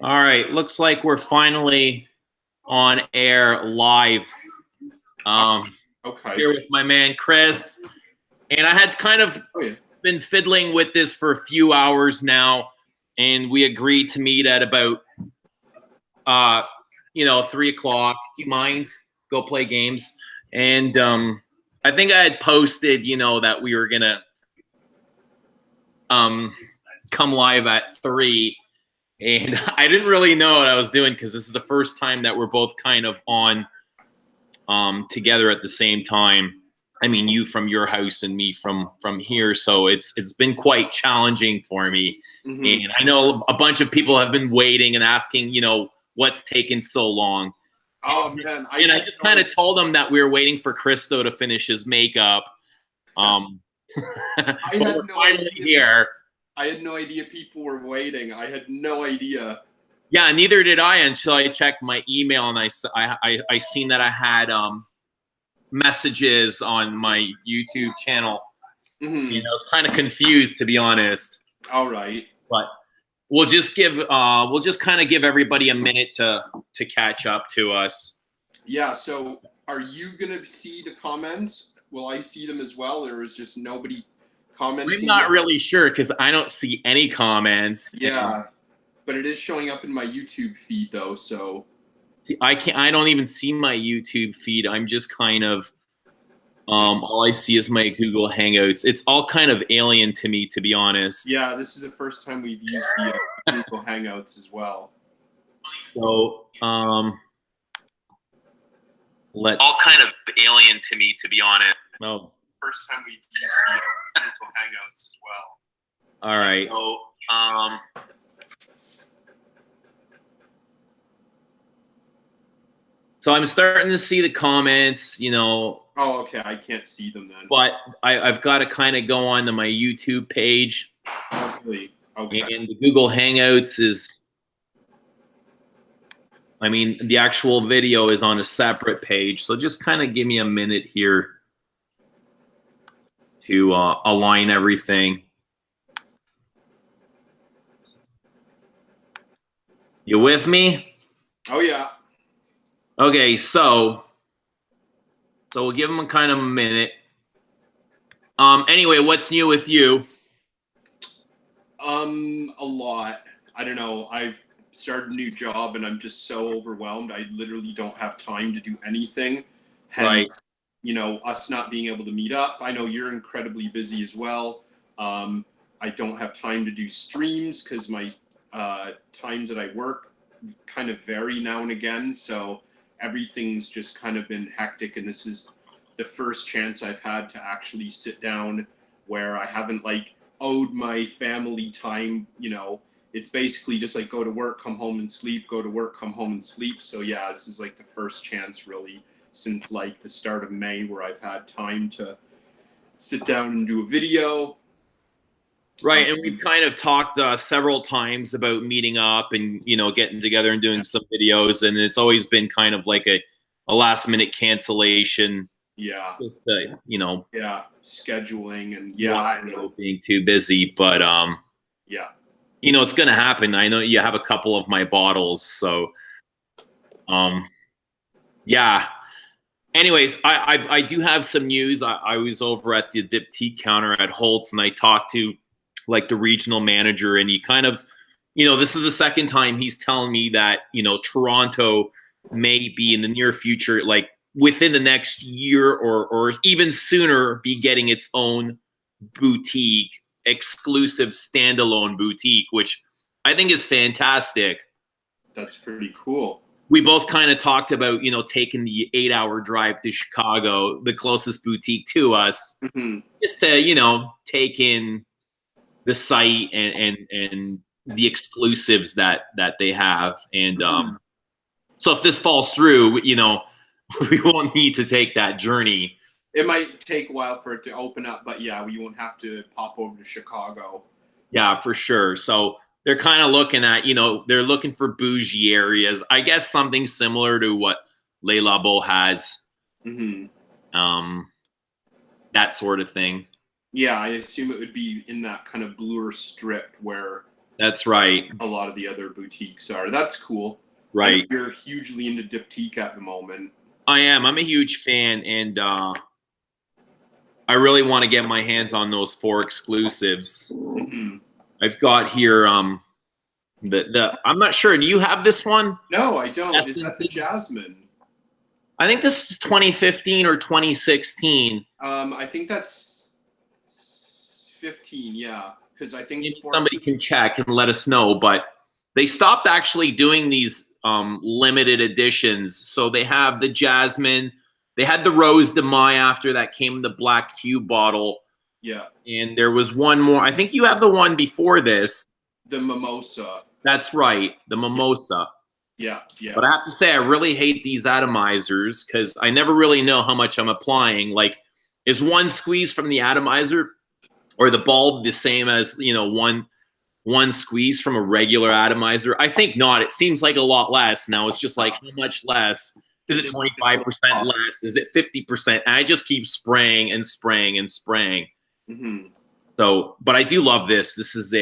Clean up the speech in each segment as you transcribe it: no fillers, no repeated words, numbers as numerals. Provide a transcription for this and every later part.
All right, looks like we're finally on air live. Okay. Here with my man Chris, and I had kind of been fiddling with this for a few hours now, and we agreed to meet at about 3 o'clock. Do you mind? Go play games. And I think I had posted, that we were gonna come live at 3. And I didn't really know what I was doing because this is the first time that we're both kind of on together at the same time. I mean, you from your house and me from here, so it's been quite challenging for me. Mm-hmm. And I know a bunch of people have been waiting and asking, what's taken so long. Oh man! I just kind of told them that we were waiting for Kirsto to finish his makeup. I had no idea here. I had no idea people were waiting. I had no idea. Yeah, neither did I until I checked my email and I seen that I had messages on my YouTube channel. Mm-hmm. I was kind of confused, to be honest. All right, but we'll just kind of give everybody a minute to catch up to us. Yeah. So, are you gonna see the comments? Will I see them as well, or is just nobody commenting? I'm not really sure because I don't see any comments. Yeah, but it is showing up in my YouTube feed though. So I don't even see my YouTube feed. I'm just kind of all I see is my Google Hangouts. It's all kind of alien to me, to be honest. Yeah, this is the first time we've used the Google Hangouts as well. So let's all kind of alien to me, to be honest. No. First time we've used the Google Hangouts as well. All right. So I'm starting to see the comments, Oh, okay. I can't see them then. But I've got to kind of go on to my YouTube page. Okay. And the Google Hangouts is, the actual video is on a separate page. So just kind of give me a minute here to align everything. You with me? Oh, yeah. Okay, so we'll give them kind of a minute. Anyway, what's new with you? A lot. I don't know. I've started a new job and I'm just so overwhelmed. I literally don't have time to do anything. Hence, us not being able to meet up. I know you're incredibly busy as well. I don't have time to do streams because my times that I work kind of vary now and again. So everything's just kind of been hectic, and this is the first chance I've had to actually sit down where I haven't owed my family time. It's basically just go to work, come home and sleep, go to work, come home and sleep. So yeah, this is the first chance really since the start of May where I've had time to sit down and do a video. Right, and we've kind of talked several times about meeting up and getting together and doing some videos, and it's always been kind of like a last minute cancellation. Yeah. Just, yeah, scheduling and I know being too busy, but yeah. It's gonna happen. I know you have a couple of my bottles, so yeah. Anyways, I do have some news. I was over at the Dipti counter at Holtz, and I talked to the regional manager, and he kind of, this is the second time he's telling me that Toronto may be in the near future, within the next year or even sooner, be getting its own boutique, exclusive standalone boutique, which I think is fantastic. That's pretty cool. We both kind of talked about, taking the 8-hour drive to Chicago, the closest boutique to us, just to, take in the site and the exclusives that they have. And so if this falls through, we won't need to take that journey. It might take a while for it to open up, but yeah, we won't have to pop over to Chicago. Yeah, for sure. So they're kind of looking at, they're looking for bougie areas. I guess something similar to what Labo has. That sort of thing. Yeah, I assume it would be in that kind of bluer strip where That's right. A lot of the other boutiques are. That's cool. Right. You're hugely into Diptyque at the moment. I am. I'm a huge fan, and I really want to get my hands on those 4 exclusives. Mm-hmm. I've got here I'm not sure. Do you have this one? No, I don't. Is that the Jasmine? I think this is 2015 or 2016. I think that's 15. Yeah, because I think somebody can check and let us know. But they stopped actually doing these limited editions. So they have the Jasmine. They had the Rose de Mai after that came the black cube bottle. Yeah. And there was one more. I think you have the one before this. The Mimosa. That's right. The Mimosa. Yeah, yeah. But I have to say, I really hate these atomizers because I never really know how much I'm applying. Like, is one squeeze from the atomizer or the bulb the same as, one squeeze from a regular atomizer? I think not. It seems like a lot less. Now it's just like, how much less? Is it 25% less? Is it 50%? And I just keep spraying and spraying and spraying. Mm-hmm. So, but I do love this. This is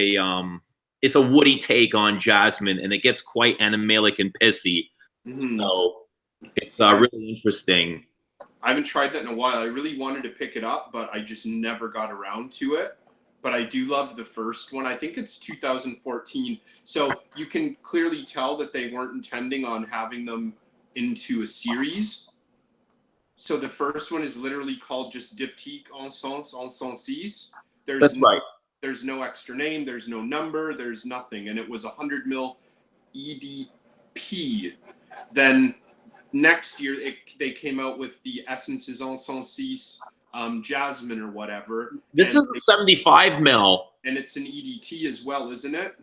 it's a woody take on Jasmine, and it gets quite animalic and pissy. Mm-hmm. So it's really interesting. I haven't tried that in a while. I really wanted to pick it up, but I just never got around to it. But I do love the first one. I think it's 2014. So you can clearly tell that they weren't intending on having them into a series. So the first one is literally called just Diptyque Encens Six. That's right. There's no extra name. There's no number. There's nothing. And it was 100 ml EDP. Then next year, they came out with the Essences Encens Six Jasmine or whatever. This is a 75 ml. And it's an EDT as well, isn't it?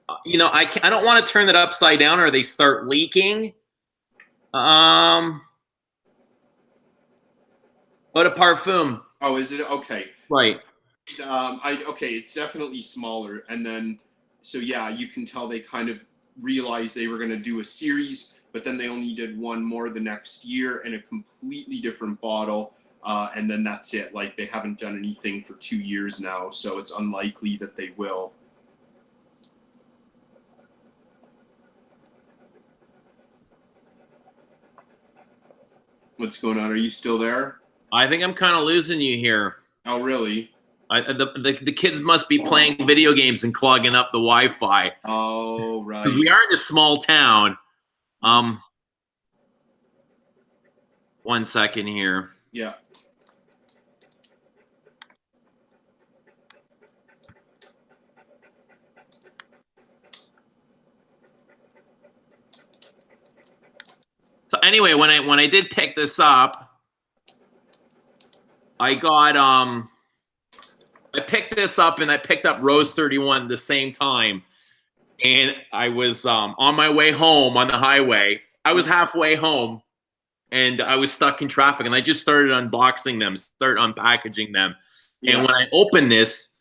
I don't want to turn it upside down or they start leaking. Eau de Parfum. Oh, is it? Okay. Right. Okay, it's definitely smaller. And then, so yeah, you can tell they kind of realized they were going to do a series, but then they only did one more the next year in a completely different bottle. And then that's it. Like, they haven't done anything for 2 years now, so it's unlikely that they will. What's going on? Are you still there? I think I'm kind of losing you here. Oh, really? The kids must be playing video games and clogging up the Wi-Fi. Oh, right. Because we are in a small town. 1 second here. Yeah. So anyway, when I did pick this up, I got I picked this up and I picked up Rose 31 at the same time. And I was on my way home on the highway. I was halfway home and I was stuck in traffic and I just started unboxing them, started unpackaging them. Yeah. And when I opened this,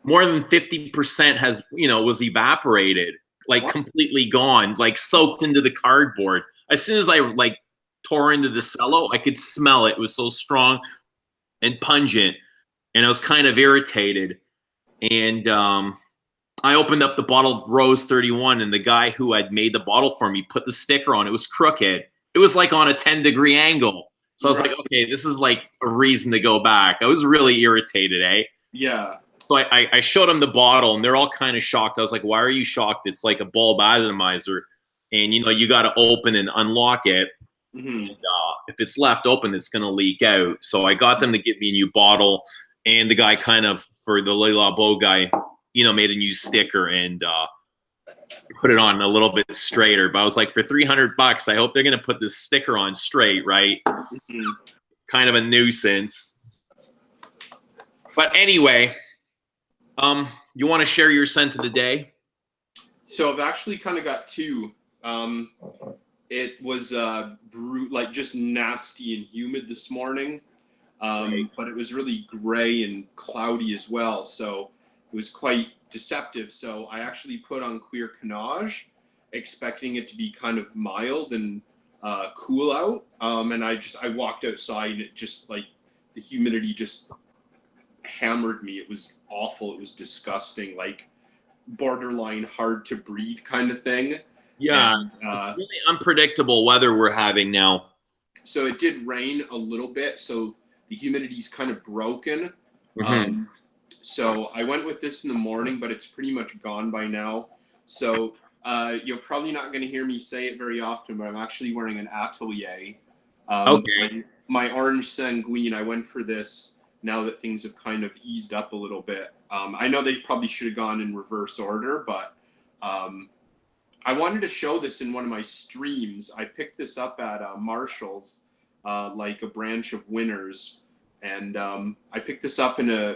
more than 50% has, was evaporated, like completely gone, like soaked into the cardboard. As soon as I tore into the cello, I could smell it. It was so strong and pungent. And I was kind of irritated. And I opened up the bottle of Rose 31, and the guy who had made the bottle for me put the sticker on. It was crooked. It was like on a 10-degree angle. So I was like, okay, this is like a reason to go back. I was really irritated, eh? Yeah. So I showed them the bottle, and they're all kind of shocked. I was like, why are you shocked? It's like a bulb atomizer. And, you got to open and unlock it. Mm-hmm. And, if it's left open, it's going to leak out. So I got them to give me a new bottle. And the guy kind of, for the Labo guy, made a new sticker and put it on a little bit straighter. But I was like, for $300, I hope they're going to put this sticker on straight, right? Mm-hmm. Kind of a nuisance. But anyway, you want to share your scent of the day? So I've actually kind of got two. It was just nasty and humid this morning. Right. But it was really gray and cloudy as well, so it was quite deceptive. So I actually put on Queer Canage, expecting it to be kind of mild and cool out. And I walked outside, and it just, like, the humidity just hammered me. It was awful. It was disgusting. Like, borderline hard to breathe kind of thing. Yeah, And, it's really unpredictable weather we're having now. so it did rain a little bit, so the humidity's kind of broken. Mm-hmm. So I went with this in the morning, but it's pretty much gone by now. So you're probably not going to hear me say it very often, but I'm actually wearing an Atelier. Okay. My orange Sanguine, I went for this now that things have kind of eased up a little bit. I know they probably should have gone in reverse order, but I wanted to show this in one of my streams. I picked this up at Marshall's, like a branch of Winners, and I picked this up in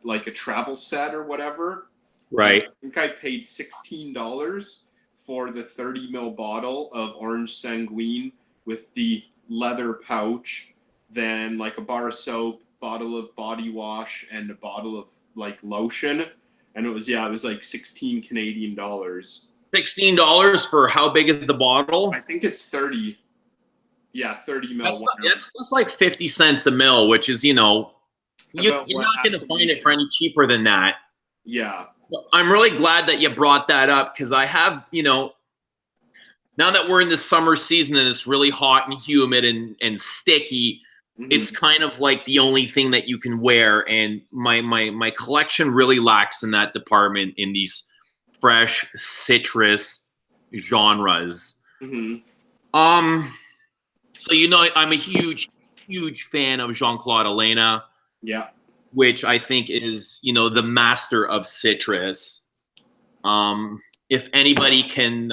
like a travel set or whatever. Right. I think I paid $16 for the 30 ml bottle of orange Sanguine with the leather pouch, then like a bar of soap, bottle of body wash, and a bottle of like lotion. And it was like 16 Canadian dollars. $16 for how big is the bottle? I think it's 30. Yeah, 30 ml. That's like 50 cents a mil, which is, you're not going to find it for any cheaper than that. Yeah. I'm really glad that you brought that up, because I have, now that we're in the summer season and it's really hot and humid and sticky, it's kind of like the only thing that you can wear. And my collection really lacks in that department, in these fresh citrus genres. So I'm a huge fan of Jean-Claude Ellena. Yeah. Which I think is, the master of citrus. If anybody can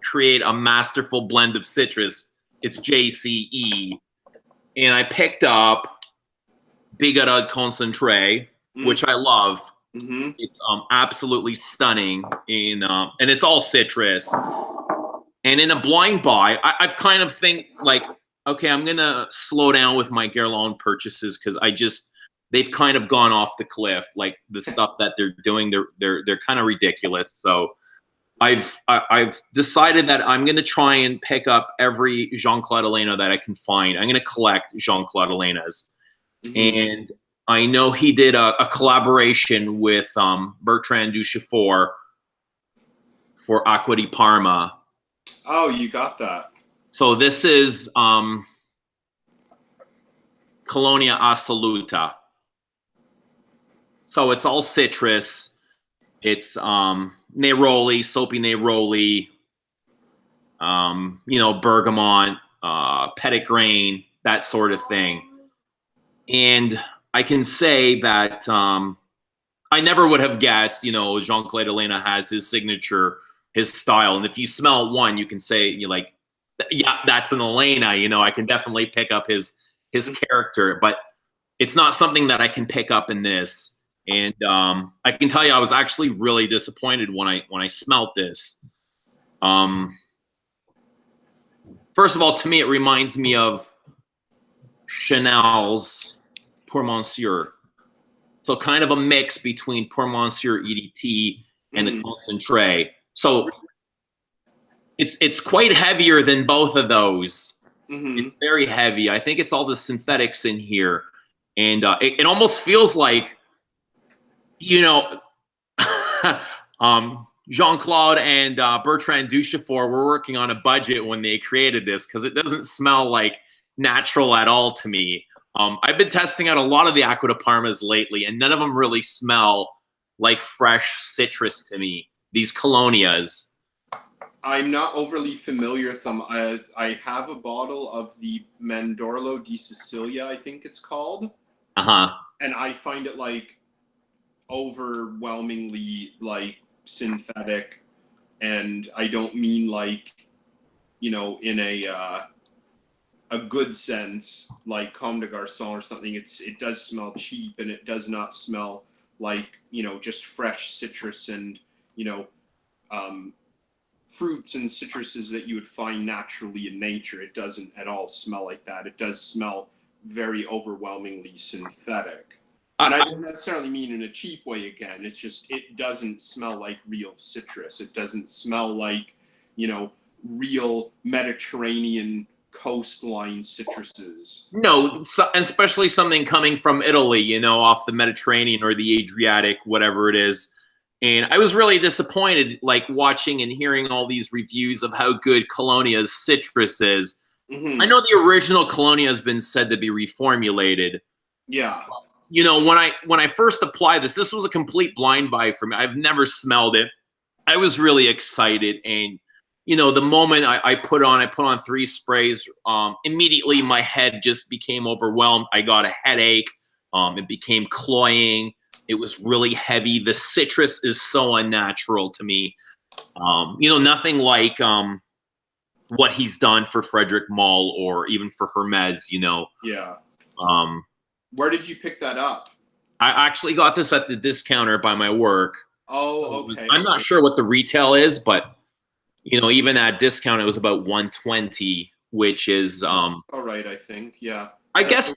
create a masterful blend of citrus, it's JCE. And I picked up Byredo Concentré, which I love. It's absolutely stunning, and it's all citrus. And in a blind buy, I've kind of think like, okay, I'm gonna slow down with my Guerlain purchases, because they've kind of gone off the cliff. Like, the stuff that they're doing, they're kind of ridiculous. So I've decided that I'm going to try and pick up every Jean-Claude Ellena that I can find. I'm going to collect Jean-Claude Ellenas. And I know he did a collaboration with Bertrand Duchefort for Acqua di Parma. Oh, you got that. So this is Colonia Assoluta. So it's all citrus. It's neroli, soapy neroli, bergamot, petitgrain, that sort of thing. And I can say that I never would have guessed, Jean-Claude Ellena has his signature, his style. And if you smell one, you can say, yeah, that's an Ellena. I can definitely pick up his character, but it's not something that I can pick up in this. And I can tell you, I was actually really disappointed when I smelt this. First of all, to me, it reminds me of Chanel's Pour Monsieur. So kind of a mix between Pour Monsieur EDT and the Concentré. So it's quite heavier than both of those. It's very heavy. I think it's all the synthetics in here. And it almost feels like, Jean-Claude and Bertrand Duchefort were working on a budget when they created this, because it doesn't smell like natural at all to me. I've been testing out a lot of the Acqua di Parmas lately, and none of them really smell like fresh citrus to me, these Colonias. I'm not overly familiar with them. I have a bottle of the Mandorlo di Sicilia, I think it's called. And I find it like overwhelmingly like synthetic, and I don't mean like, in a good sense, like Comme des Garçons or something. It does smell cheap, and it does not smell like, just fresh citrus and, fruits and citruses that you would find naturally in nature. It doesn't at all smell like that. It does smell very overwhelmingly synthetic. And I don't necessarily mean in a cheap way again. It's just, it doesn't smell like real citrus. It doesn't smell like, real Mediterranean coastline citruses. No, especially something coming from Italy, off the Mediterranean or the Adriatic, whatever it is. And I was really disappointed, like watching and hearing all these reviews of how good Colonia's citrus is. Mm-hmm. I know the original Colonia has been said to be reformulated. Yeah. You know, when I first applied this was a complete blind buy for me. I've never smelled it. I was really excited, and you know, the moment I put on 3 sprays, immediately my head just became overwhelmed. I got a headache. It became cloying. It was really heavy. The citrus is so unnatural to me. You know, nothing like what he's done for Frederic Malle or even for Hermes, you know. Yeah. Um, Where did you pick that up? I actually got this at the discounter by my work. Oh, okay. I'm not sure what the retail is, but you know, even at discount, it was about 120, which is all right, I think. Yeah. I guess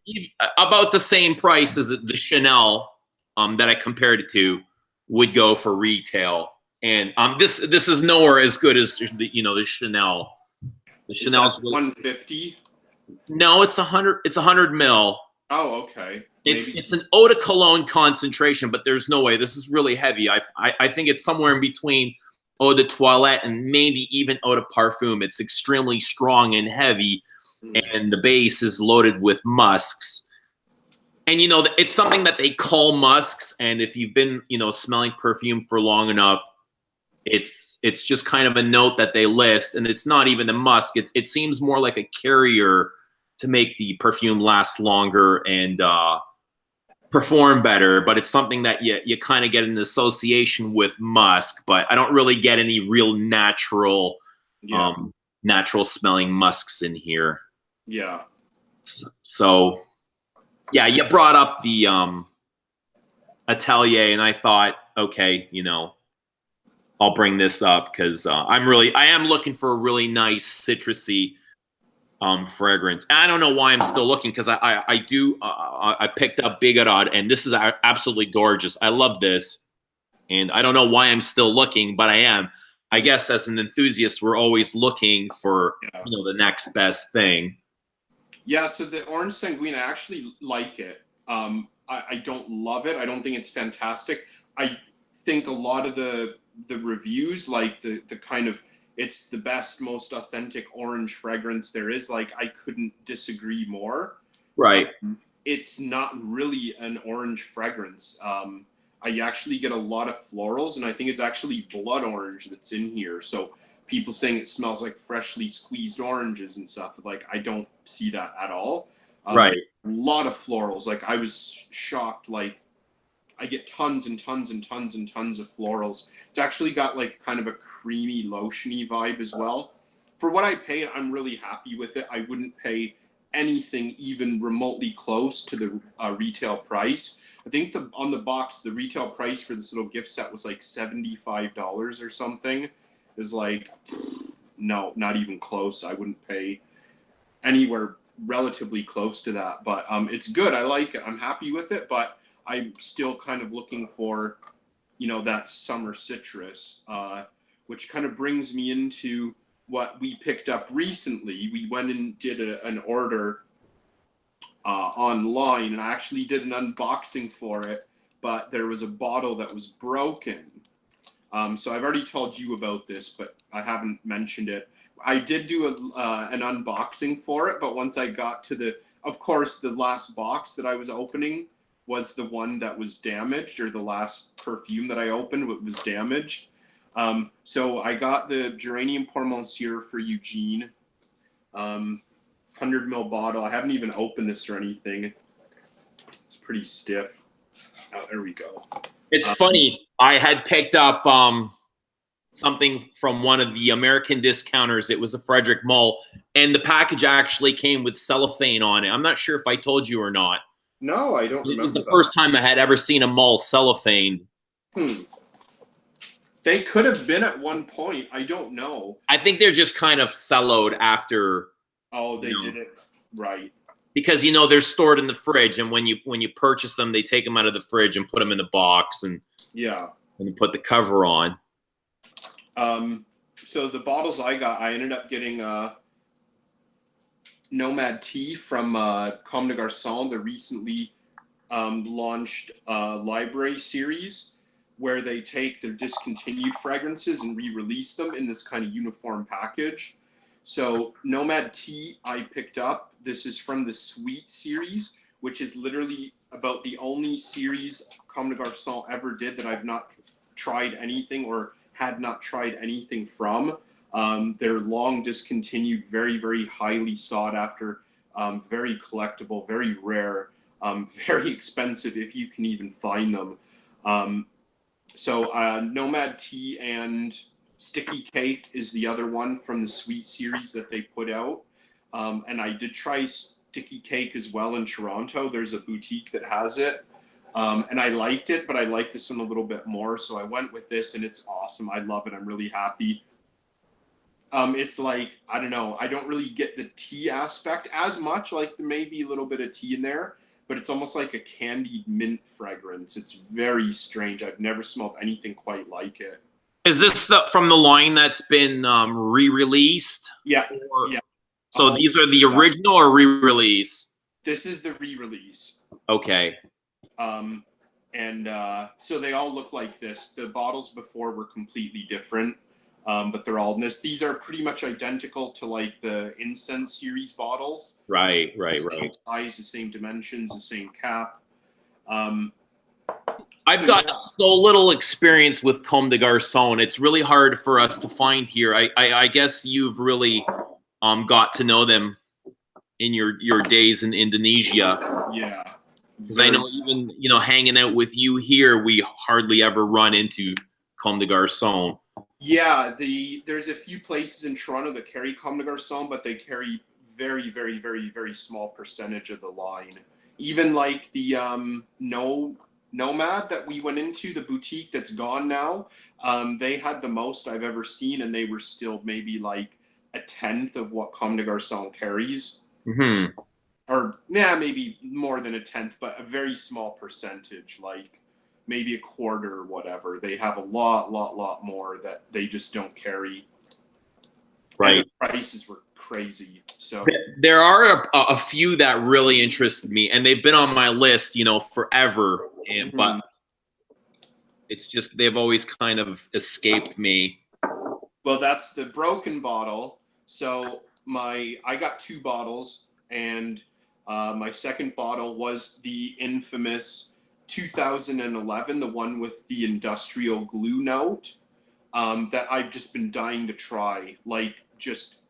about the same price as the Chanel that I compared it to would go for retail. And this is nowhere as good as the, you know, the Chanel. The Chanel's 150. No, it's 100. It's 100 mil. Oh, okay. It's an eau de cologne concentration, but there's no way. This is really heavy. I think it's somewhere in between eau de toilette and maybe even eau de parfum. It's extremely strong and heavy, and the base is loaded with musks. And you know, it's something that they call musks. And if you've been, you know, smelling perfume for long enough, it's just kind of a note that they list, and it's not even a musk. It seems more like a carrier to make the perfume last longer and perform better, but it's something that you kind of get an association with musk, but I don't really get any real natural natural smelling musks in here. Yeah. So yeah, you brought up the Atelier, and I thought, okay, you know, I'll bring this up because I am looking for a really nice citrusy fragrance. And I don't know why I'm still looking, because I picked up Byredo, and this is absolutely gorgeous. I love this, and I don't know why I'm still looking, but I am. I guess as an enthusiast, we're always looking for you know, the next best thing. Yeah. So the Orange Sanguine, I actually like it. I don't love it. I don't think it's fantastic. I think a lot of the reviews, like the kind of, it's the best, most authentic orange fragrance there is. Like, I couldn't disagree more. Right. It's not really an orange fragrance. I actually get a lot of florals, and I think it's actually blood orange that's in here. So people saying it smells like freshly squeezed oranges and stuff, like, I don't see that at all. Right. A lot of florals. Like, I was shocked. Like, I get tons and tons and tons and tons of florals. It's actually got like kind of a creamy, lotiony vibe as well. For what I paid, I'm really happy with it. I wouldn't pay anything even remotely close to the retail price. I think on the box, the retail price for this little gift set was like $75 or something. Is like, no, not even close. I wouldn't pay anywhere relatively close to that. But it's good. I like it. I'm happy with it. But I'm still kind of looking for, you know, that summer citrus, which kind of brings me into what we picked up recently. We went and did an order online, and I actually did an unboxing for it, but there was a bottle that was broken. So I've already told you about this, but I haven't mentioned it. I did do an unboxing for it, but once I got to of course, the last box that I was opening was the one that was damaged, or the last perfume that I opened was damaged. So I got the Geranium Pour Monsieur for Eugene, 100 ml bottle. I haven't even opened this or anything. It's pretty stiff. Oh, there we go. It's funny. I had picked up something from one of the American discounters. It was a Frederic Malle, and the package actually came with cellophane on it. I'm not sure if I told you or not. No, I don't remember. It was the first time I had ever seen a Malle cellophane. They could have been at one point. I don't know. I think they're just kind of celloed after. Oh, they did it right. Because, you know, they're stored in the fridge, and when you purchase them, they take them out of the fridge and put them in the box, and and put the cover on. So the bottles I got, I ended up getting Nomad Tea from Comme de Garçons, the recently launched library series. where they take their discontinued fragrances and re-release them in this kind of uniform package. So Nomad Tea I picked up. This is from the Sweet series, which is literally about the only series Comme des Garçons ever did that I've not tried anything or had not tried anything from. They're long discontinued, very, very highly sought after, very collectible, very rare, very expensive if you can even find them. So Nomad Tea and Sticky Cake is the other one from the Sweet series that they put out. And I did try Sticky Cake as well in Toronto. There's a boutique that has it. And I liked it, but I like this one a little bit more. So I went with this and it's awesome. I love it. I'm really happy. It's like, I don't know, I don't really get the tea aspect as much. Like there may be a little bit of tea in there, but it's almost like a candied mint fragrance. It's very strange. I've never smelled anything quite like it. Is this from the line that's been re-released? Yeah. Yeah. So these are the original or re-release? This is the re-release. Okay. So they all look like this. The bottles before were completely different, but they're all in this. These are pretty much identical to like the Incense series bottles. Right. Same size, the same dimensions, the same cap. I've got so little experience with Comme des Garçons. It's really hard for us to find here. I guess you've really got to know them in your days in Indonesia. Yeah. Because I know even, hanging out with you here, we hardly ever run into Comme des Garçons. Yeah, there's a few places in Toronto that carry Comme des Garçons, but they carry very, very, very, very small percentage of the line. Even like the Nomad that we went into, the boutique that's gone now, they had the most I've ever seen, and they were still maybe like a tenth of what Comme des Garçons carries. Mm-hmm. Or maybe more than a tenth, but a very small percentage, like maybe a quarter or whatever. They have a lot more that they just don't carry. Right. And the prices were crazy. So there are a few that really interested me, and they've been on my list, forever. But it's just they've always kind of escaped me. Well, that's the broken bottle. So I got 2 bottles, and my second bottle was the infamous 2011, the one with the industrial glue note, that I've just been dying to try. Like, just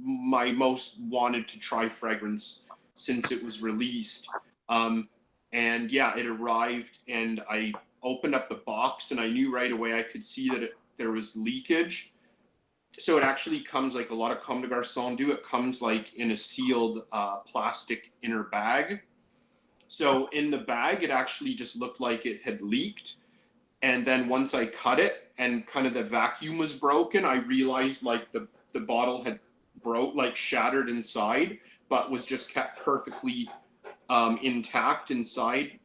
my most wanted to try fragrance since it was released. And yeah, it arrived, and I opened up the box, and I knew right away I could see that there was leakage. So it actually comes like a lot of Comme des Garçons do. It comes like in a sealed plastic inner bag. So in the bag, it actually just looked like it had leaked. And then once I cut it and kind of the vacuum was broken, I realized like the bottle had shattered inside, but was just kept perfectly intact inside.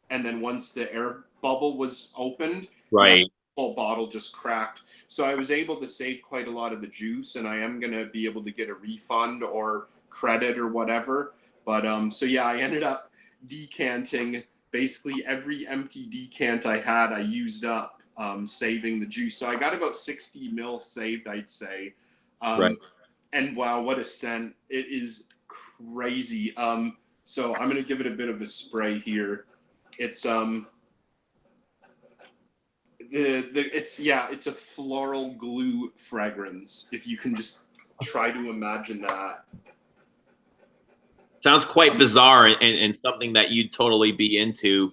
And then once the air bubble was opened, right, the whole bottle just cracked. So I was able to save quite a lot of the juice, and I am going to be able to get a refund or credit or whatever. But so yeah, I ended up decanting basically every empty decant I had. I used up, saving the juice. So I got about 60 mil saved, I'd say. Right. And wow, what a scent. It is crazy. So I'm going to give it a bit of a spray here. It's it's a floral glue fragrance, if you can just try to imagine that. Sounds quite bizarre and something that you'd totally be into.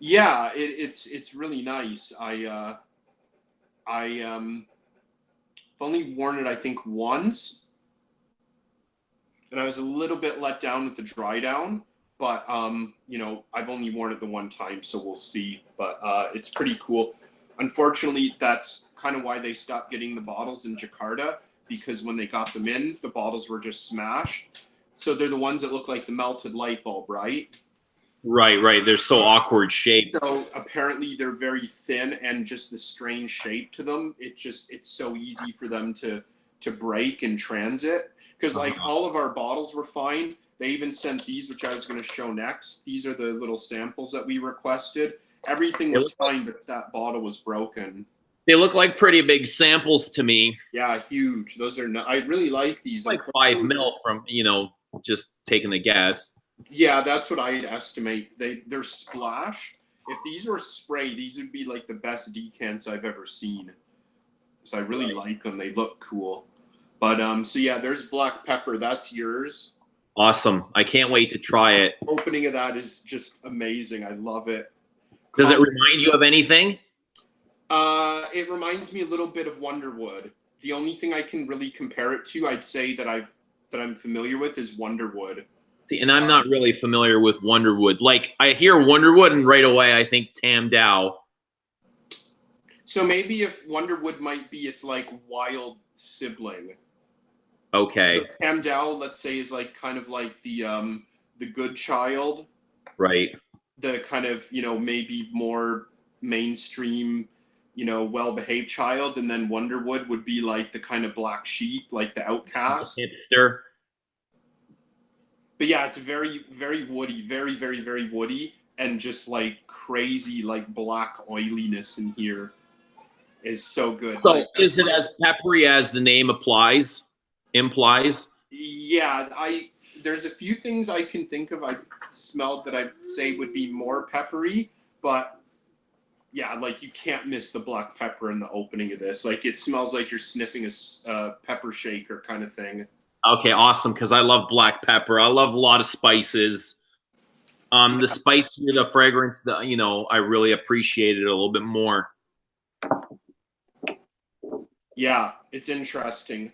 Yeah, it's really nice. I've only worn it, I think, once, and I was a little bit let down with the dry down, but I've only worn it the one time, so we'll see. But it's pretty cool. Unfortunately, that's kind of why they stopped getting the bottles in Jakarta, because when they got them in, the bottles were just smashed. So they're the ones that look like the melted light bulb, right? Right. They're so awkward shaped. So apparently they're very thin, and just the strange shape to them, it's so easy for them to break in transit. Because like all of our bottles were fine. They even sent these, which I was going to show next. These are the little samples that we requested. Everything was fine, but that bottle was broken. They look like pretty big samples to me. Yeah, huge. Those are. I really like these. Like 5 mil from, you know, just taking a guess. Yeah, that's what I'd estimate. They're splashed. If these were spray, these would be like the best decants I've ever seen. So I really like them. They look cool. But so yeah, there's black pepper. That's yours. Awesome. I can't wait to try it. Opening of that is just amazing. I love it. Does it remind you of anything? It reminds me a little bit of Wonderwood. The only thing I can really compare it to, I'd say that I'm familiar with, is Wonderwood. See, and I'm not really familiar with Wonderwood. Like, I hear Wonderwood and right away I think Tam Dao. So maybe if Wonderwood might be its like wild sibling. Okay. The Tam Dao, let's say, is like kind of like the good child. Right. The kind of, you know, maybe more mainstream, you know, well-behaved child, and then Wonderwood would be like the kind of black sheep, like the outcast. Hipster. But yeah, it's very, very woody, very, very, very woody, and just like crazy, like black oiliness in here is so good. So like, is it as peppery as the name implies? Yeah, there's a few things I can think of I've smelled that I'd say would be more peppery, but yeah, like you can't miss the black pepper in the opening of this. Like it smells like you're sniffing a pepper shaker kind of thing. Okay, awesome, because I love black pepper. I love a lot of spices. The spicier the fragrance, you know, I really appreciate it a little bit more. Yeah, it's interesting.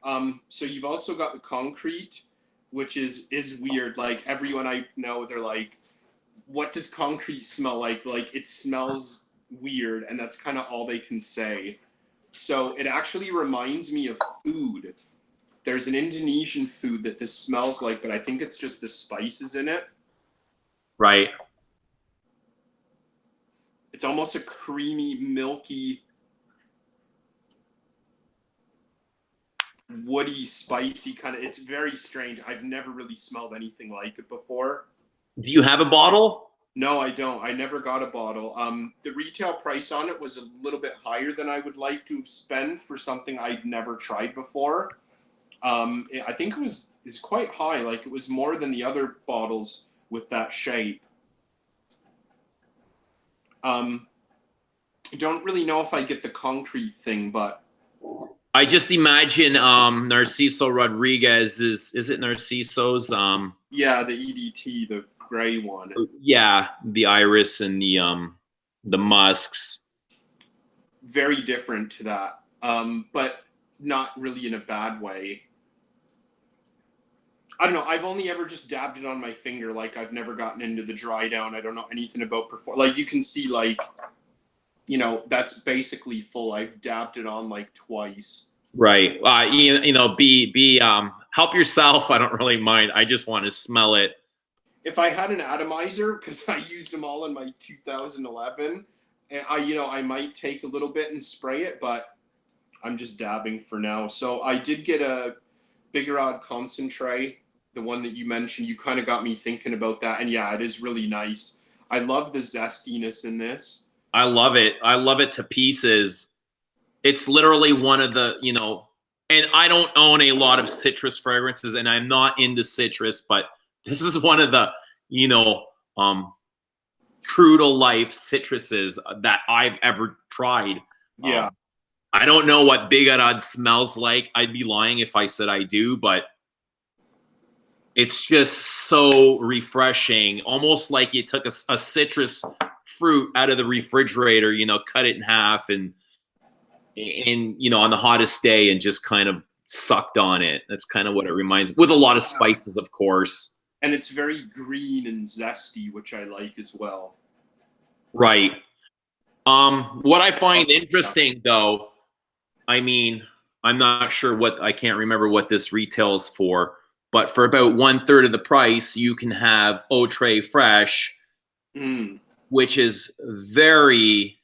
So you've also got the concrete, which is weird. Like everyone I know, they're like, what does concrete smell like? Like it smells weird, and that's kind of all they can say. So it actually reminds me of food. There's an Indonesian food that this smells like, but I think it's just the spices in it. Right. It's almost a creamy, milky, woody, spicy kind of. It's very strange. I've never really smelled anything like it before. Do you have a bottle? No, I don't. I never got a bottle. The retail price on it was a little bit higher than I would like to spend for something I'd never tried before. I think is quite high. Like it was more than the other bottles with that shape. I don't really know if I get the concrete thing, but I just imagine Narciso Rodriguez is it Narciso's? Yeah, the EDT, the gray one. Yeah, the iris and the musks. Very different to that, but not really in a bad way. I don't know. I've only ever just dabbed it on my finger. Like I've never gotten into the dry down. I don't know anything about Like you can see, like, you know, that's basically full. I've dabbed it on like twice. Right. You know, help yourself. I don't really mind. I just want to smell it. If I had an atomizer, because I used them all in my 2011, and I might take a little bit and spray it, but I'm just dabbing for now. So I did get a Byredo concentrate, the one that you mentioned. You kind of got me thinking about that, and yeah, it is really nice. I love the zestiness in this. I love it. I love it to pieces. It's literally one of the, you know, and I don't own a lot of citrus fragrances, and I'm not into citrus, but this is one of the, you know, true to life citruses that I've ever tried. Yeah. I don't know what Byredo smells like. I'd be lying if I said I do, but it's just so refreshing. Almost like you took a citrus fruit out of the refrigerator, you know, cut it in half and you know, on the hottest day and just kind of sucked on it. That's kind of what it reminds me, with a lot of spices, of course. And it's very green and zesty, which I like as well. Right. What I find interesting, though, I mean, I'm not sure I can't remember what this retails for, but for about 1/3 of the price, you can have Eau Très Fresh, which is very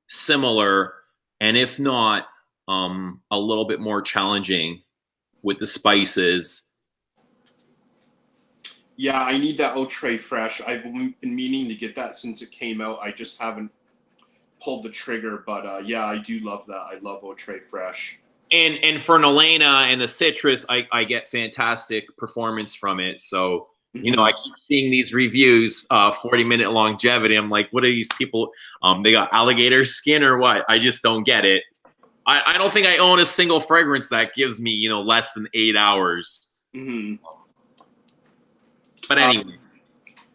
similar, and if not, a little bit more challenging with the spices. Yeah, I need that Eau Très Fresh. I've been meaning to get that since it came out. I just haven't pulled the trigger, but yeah, I do love that. I love Eau Très Fresh. And for Elena and the citrus, I get fantastic performance from it. So, you know, I keep seeing these reviews, 40-minute longevity. I'm like, what are these people? They got alligator skin or what? I just don't get it. I don't think I own a single fragrance that gives me, you know, less than 8 hours. But anyway.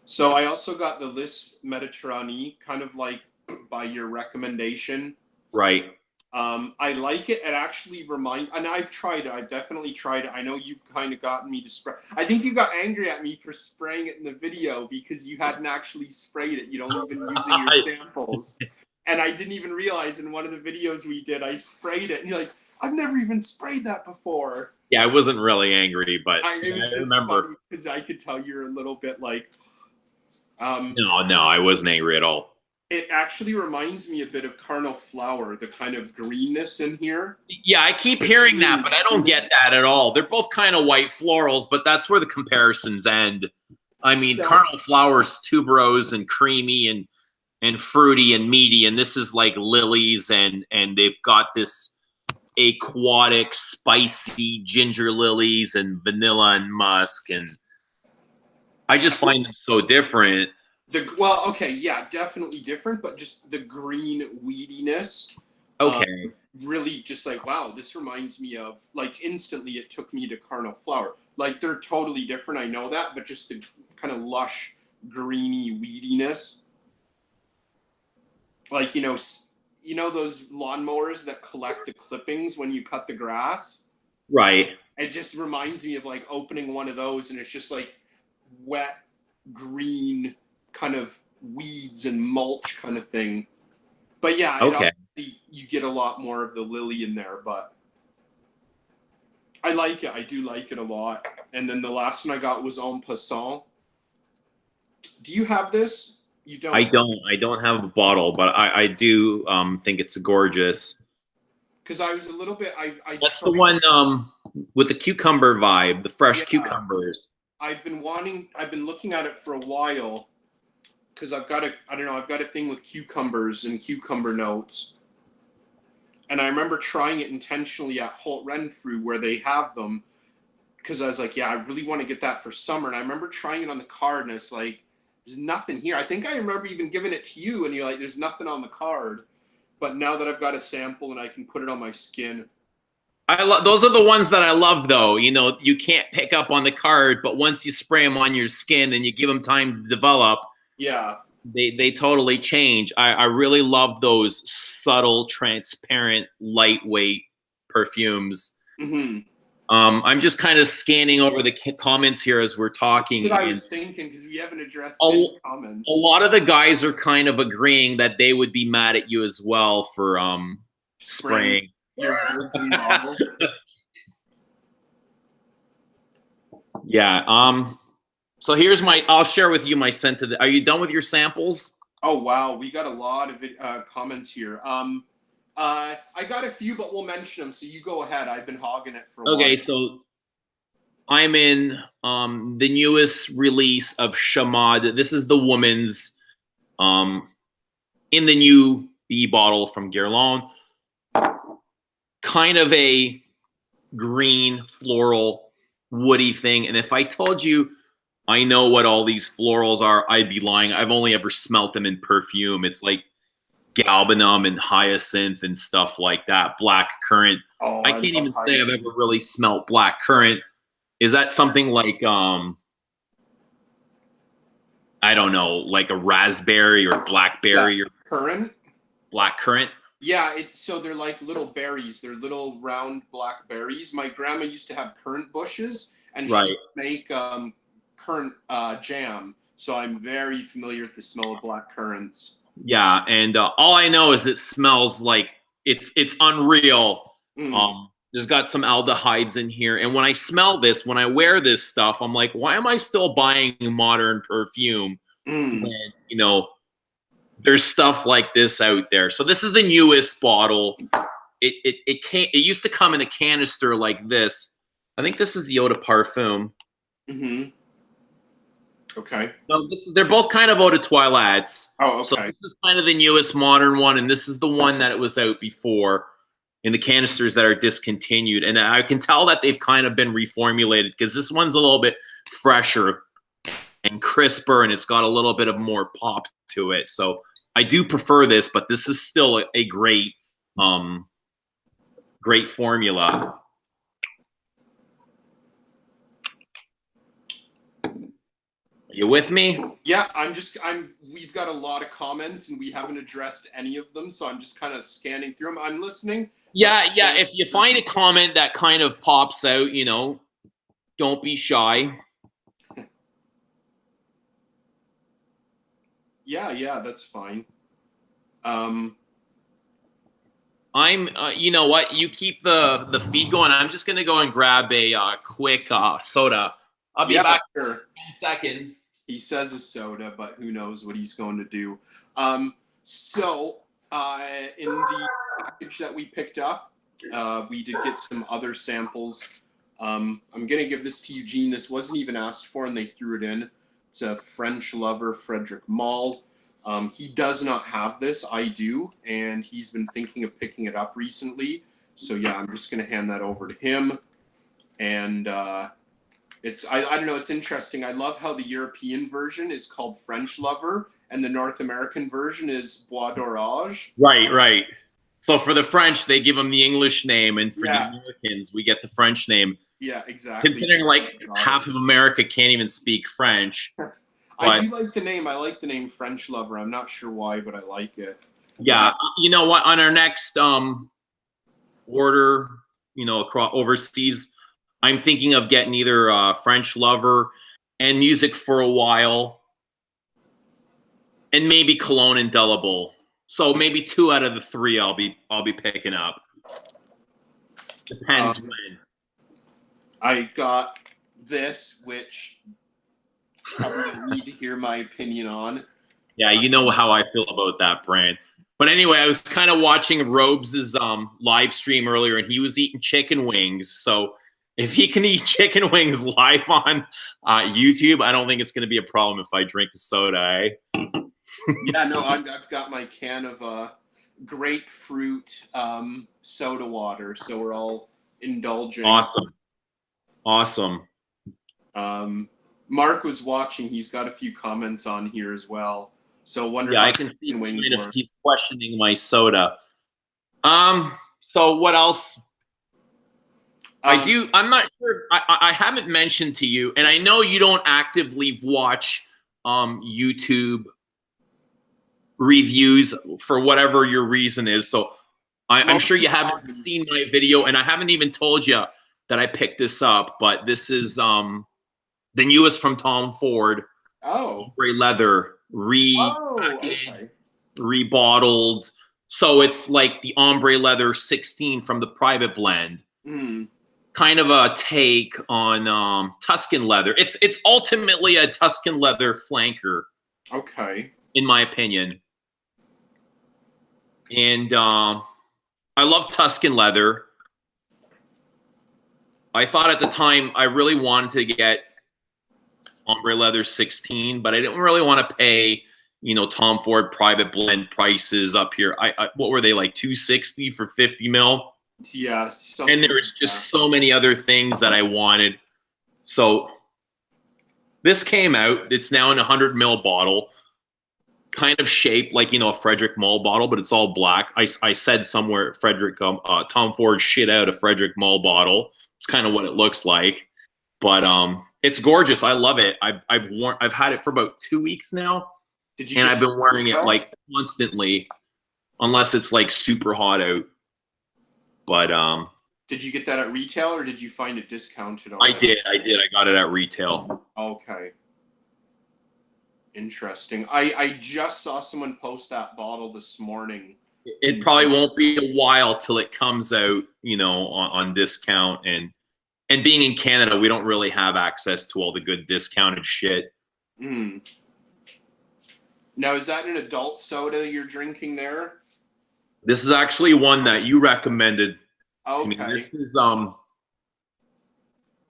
So I also got the Lys Mediterranee, kind of like by your recommendation. Right. I like it. It actually and I've tried it. I've definitely tried it. I know you've kind of gotten me to spray. I think you got angry at me for spraying it in the video because you hadn't actually sprayed it. You'd only been using your samples. And I didn't even realize in one of the videos we did, I sprayed it. And you're like, I've never even sprayed that before. Yeah, I wasn't really angry, but it was just funny because I could tell you're a little bit like... No, I wasn't angry at all. It actually reminds me a bit of Carnal Flower, the kind of greenness in here. Yeah, I keep hearing that, but I don't get that at all. They're both kind of white florals, but that's where the comparisons end. I mean, Carnal Flower's tuberose and creamy and fruity and meaty, and this is like lilies, and they've got this aquatic, spicy ginger lilies and vanilla and musk, and I just find them so different. Well, okay, yeah, definitely different, but just the green weediness. Okay. Really just like, wow, this reminds me of, like, instantly it took me to Carnal Flower. Like, they're totally different, I know that, but just the kind of lush, greeny weediness. Like, you know those lawnmowers that collect the clippings when you cut the grass? Right. It just reminds me of, like, opening one of those, and it's just, like, wet, green, kind of weeds and mulch kind of thing. But yeah, okay. You get a lot more of the lily in there, but I like it. I do like it a lot. And then the last one I got was En Passant. Do you have this? You don't? I don't have a bottle, but I do think it's gorgeous. Because I was a little bit... That's the one with the cucumber vibe, the fresh cucumbers. I've been looking at it for a while because I've got a thing with cucumbers and cucumber notes. And I remember trying it intentionally at Holt Renfrew where they have them because I was like, yeah, I really want to get that for summer. And I remember trying it on the card and it's like, there's nothing here. I think I remember even giving it to you and you're like, there's nothing on the card. But now that I've got a sample and I can put it on my skin. Those are the ones that I love, though. You know, you can't pick up on the card, but once you spray them on your skin and you give them time to develop, yeah, they totally change. I really love those subtle, transparent, lightweight perfumes. I'm just kind of scanning over the comments here as we're talking. That's what I was thinking because we haven't addressed any comments. A lot of the guys are kind of agreeing that they would be mad at you as well for spraying. Your virgin bottle. Yeah. So here's I'll share with you my scent of are you done with your samples? Oh, wow. We got a lot of comments here. I got a few, but we'll mention them. So you go ahead. I've been hogging it for a while. Okay. So I'm in the newest release of Chamade. This is the woman's in the new B bottle from Guerlain. Kind of a green, floral, woody thing. And if I told you I know what all these florals are, I'd be lying. I've only ever smelt them in perfume. It's like galbanum and hyacinth and stuff like that. Black currant. I can't even say I've ever really smelt black currant. Is that something like, I don't know, like a raspberry or blackberry or currant? Black currant? Yeah, so they're like little berries. They're little round black berries. My grandma used to have currant bushes, and she would make currant jam. So I'm very familiar with the smell of black currants. Yeah, and all I know is it smells like it's unreal. There's got some aldehydes in here, and when I smell this, when I wear this stuff, I'm like, why am I still buying modern perfume? When, you know, there's stuff like this out there. So this is the newest bottle. It used to come in a canister like this. I think this is the Eau de Parfum. Okay. No, they're both kind of eau de toilettes. Oh, So okay. this is kind of the newest modern one, and this is the one that it was out before in the canisters that are discontinued. And I can tell that they've kind of been reformulated because this one's a little bit fresher and crisper, and it's got a little bit of more pop to it. So I do prefer this, but this is still a great, great formula. You with me? Yeah, we've got a lot of comments and we haven't addressed any of them, so I'm just kind of scanning through them. I'm listening. Yeah. If you find a comment that kind of pops out, don't be shy. Yeah, that's fine. You know what? You keep the feed going. I'm just gonna go and grab a quick soda. I'll be back sure. in 10 seconds. He says a soda, but who knows what he's going to do. So in the package that we picked up, we did get some other samples. I'm gonna give this to Eugene. This wasn't even asked for, and they threw it in. It's a French lover, Frederic Malle. He does not have this. I do, and he's been thinking of picking it up recently. So yeah, I'm just gonna hand that over to him. And it's I don't know. It's interesting. I love how the European version is called French Lover, and the North American version is Bois d'Orage. Right. So for the French, they give them the English name, and for the Americans, we get the French name. Yeah, exactly. Considering like half of America can't even speak French. I do like the name. I like the name French Lover. I'm not sure why, but I like it. Yeah, you know what? On our next order, across overseas, I'm thinking of getting either French Lover and Music for a While, and maybe Cologne Indelible. So maybe 2 out of the 3 I'll be picking up. Depends when. I got this, which probably need to hear my opinion on. Yeah, you know how I feel about that brand. But anyway, I was kind of watching Robes' live stream earlier, and he was eating chicken wings. So if he can eat chicken wings live on YouTube, I don't think it's going to be a problem if I drink a soda, eh? Yeah, no, I've got my can of grapefruit soda water, so we're all indulging. Awesome. Mark was watching. He's got a few comments on here as well. So wonder I can see wings if he's questioning my soda. So what else? I'm not sure. I haven't mentioned to you, and I know you don't actively watch YouTube reviews for whatever your reason is. So I'm sure you haven't seen my video, and I haven't even told you that I picked this up. But this is the newest from Tom Ford. Oh, gray leather, rebottled. So it's like the ombre leather 16 from the private blend. Kind of a take on Tuscan leather. It's ultimately a Tuscan leather flanker. Okay. In my opinion. And I love Tuscan leather. I thought at the time I really wanted to get ombre leather 16, but I didn't really want to pay, Tom Ford private blend prices up here. What were they, like $260 for 50 mil? Yeah. And there was just so many other things that I wanted. So this came out. It's now in a 100 mil bottle, kind of shaped like, a Frederic Malle bottle, but it's all black. I said somewhere Tom Ford shit out a Frederic Malle bottle. It's kind of what it looks like. But it's gorgeous. I love it. I've had it for about 2 weeks now, and I've been wearing it like constantly, unless it's like super hot out. But did you get that at retail, or did you find it discounted? I did. I got it at retail. Okay. Interesting. I just saw someone post that bottle this morning. It probably won't be a while till it comes out, on discount. And being in Canada, we don't really have access to all the good discounted shit. Now, is that an adult soda you're drinking there? This is actually one that you recommended to me. Okay. This is I'm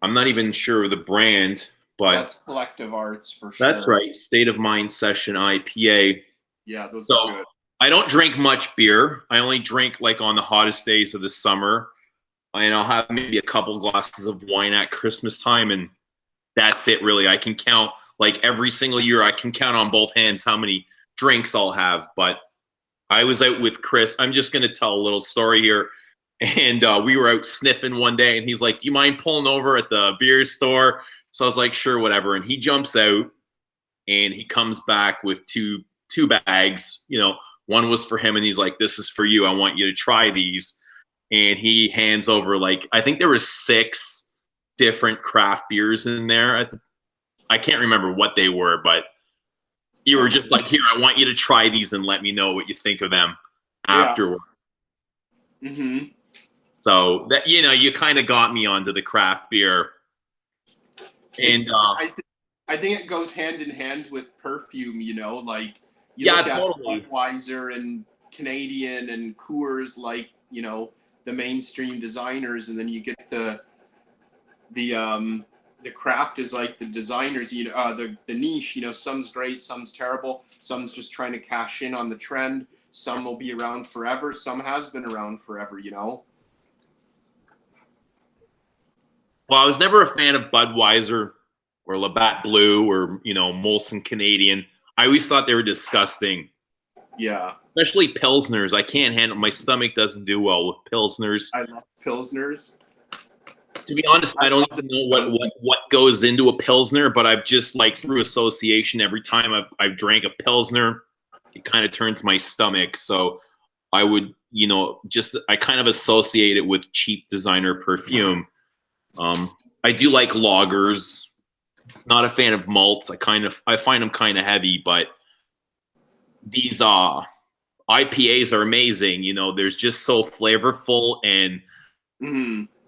not even sure of the brand. But that's Collective Arts for sure. that's right. State of Mind Session IPA. Yeah, those So are good. I don't drink much beer. I only drink like on the hottest days of the summer. And I'll have maybe a couple glasses of wine at Christmas time, and that's it really. I can count, like every single year, I can count on both hands how many drinks I'll have. But I was out with Chris. I'm just going to tell a little story here. And we were out sniffing one day, and he's like, "Do you mind pulling over at the beer store?" So I was like, "Sure, whatever." And he jumps out, and he comes back with two bags. You know, one was for him, and he's like, "This is for you. I want you to try these." And he hands over, like, I think there were 6 different craft beers in there. I can't remember what they were, but you were just like, "Here, I want you to try these and let me know what you think of them afterward." Mm-hmm. So that, you know, you kind of got me onto the craft beer. And I think it goes hand in hand with perfume, you know, like you yeah, look at totally. Budweiser and Canadian and Coors, like, you know, the mainstream designers, and then you get the craft is like the designers, you know, the niche, you know, some's great, some's terrible, some's just trying to cash in on the trend, some will be around forever, some has been around forever, you know. Well, I was never a fan of Budweiser or Labatt Blue or, you know, Molson Canadian. I always thought they were disgusting. Yeah. Especially Pilsners. I can't handle, my stomach doesn't do well with Pilsners. I love Pilsners. To be honest, I don't even know what goes into a Pilsner, but I've just, like, through association, every time I've drank a Pilsner, it kind of turns my stomach. So I would, you know, I kind of associate it with cheap designer perfume. I do like lagers. Not a fan of malts. I find them kind of heavy, but these IPAs are amazing. You know, they're just so flavorful and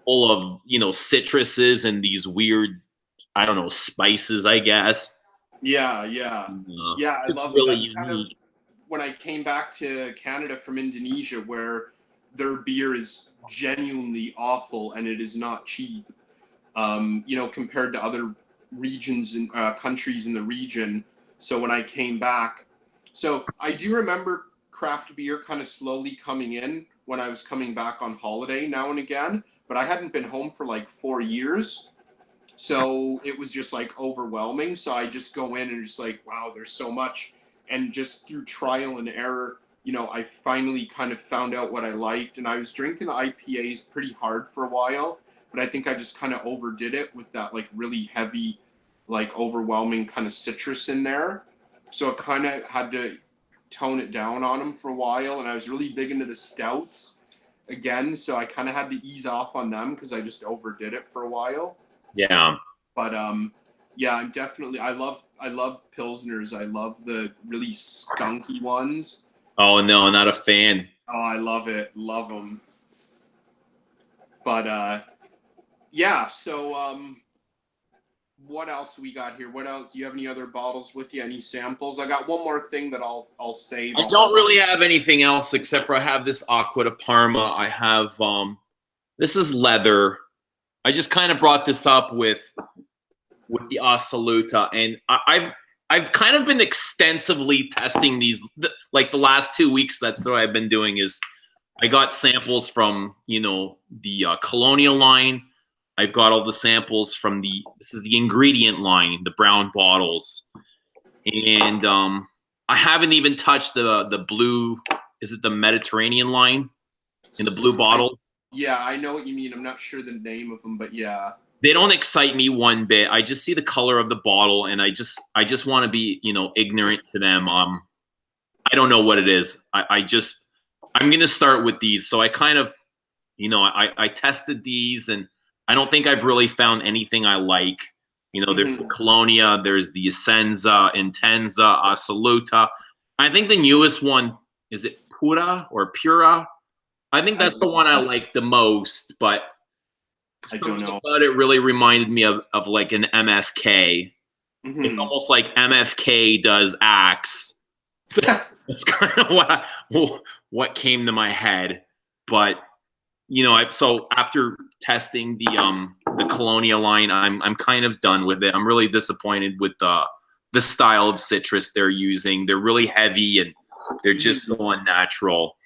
full of, you know, citruses and these weird, I don't know, spices, I guess. Yeah. I love really it. That's unique. kind of when I came back to Canada from Indonesia, where their beer is genuinely awful and it is not cheap. You know, compared to other regions and countries in the region. So when I came back, so I do remember craft beer kind of slowly coming in when I was coming back on holiday now and again, but I hadn't been home for like 4 years. So it was just like overwhelming. So I just go in and just like, wow, there's so much. And just through trial and error, you know, I finally kind of found out what I liked. And I was drinking the IPAs pretty hard for a while, but I think I just kind of overdid it with that like really heavy, like overwhelming kind of citrus in there. So I kind of had to tone it down on them for a while. And I was really big into the stouts again. So I kind of had to ease off on them because I just overdid it for a while. Yeah. But yeah, I love Pilsners. I love the really skunky ones. Oh no, not a fan. Oh, I love it. Love them. But yeah, so what else we got here? What else? Do you have any other bottles with you? Any samples? I got one more thing that I'll save. I don't really have anything else except for I have this Acqua di Parma. I have this is leather. I just kind of brought this up with the Assoluta, and I've kind of been extensively testing these. Like the last 2 weeks, that's what I've been doing. Is I got samples from, you know, the Colonia line. I've got all the samples from this is the ingredient line, the brown bottles, and I haven't even touched the blue. Is it the Mediterranean line in the blue bottle? Yeah, I know what you mean. I'm not sure the name of them, but yeah. They don't excite me one bit. I just see the color of the bottle, and I just want to be, you know, ignorant to them. I don't know what it is. I'm gonna start with these. So I kind of, you know, I tested these, and I don't think I've really found anything I like. You know, there's the Colonia, there's the Essenza, Intenza, Assoluta. I think the newest one, is it Pura or Pura? I think that's the one I like the most, but I don't know. But it really reminded me of like an MFK. Mm-hmm. It's almost like MFK does Axe. That's kind of what came to my head. But you know, so after testing the the Colonia line. I'm kind of done with it. I'm really disappointed with the style of citrus they're using. They're really heavy and they're just so unnatural.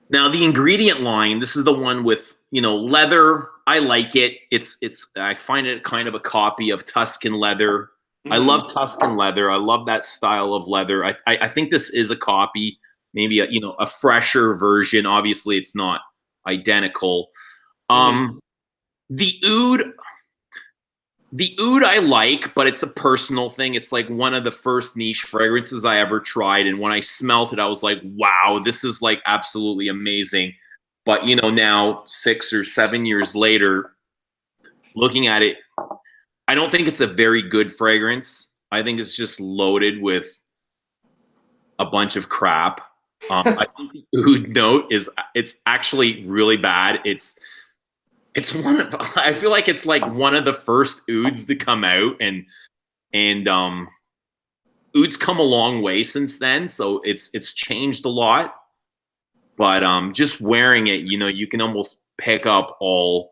Now the ingredient line, this is the one with, you know, leather. I like it. I find it kind of a copy of Tuscan leather. I love Tuscan leather. I love that style of leather. I think this is a copy, maybe a, you know, a fresher version. Obviously, it's not identical. The oud I like, but it's a personal thing. It's like one of the first niche fragrances I ever tried, and when I smelt it, I was like, wow, this is like absolutely amazing. But you know, now 6 or 7 years later, looking at it, I don't think it's a very good fragrance. I think it's just loaded with a bunch of crap. I think the oud note it's actually really bad. It's one of, I feel like it's like one of the first ouds to come out, and ouds come a long way since then, so it's changed a lot. But just wearing it, you know, you can almost pick up all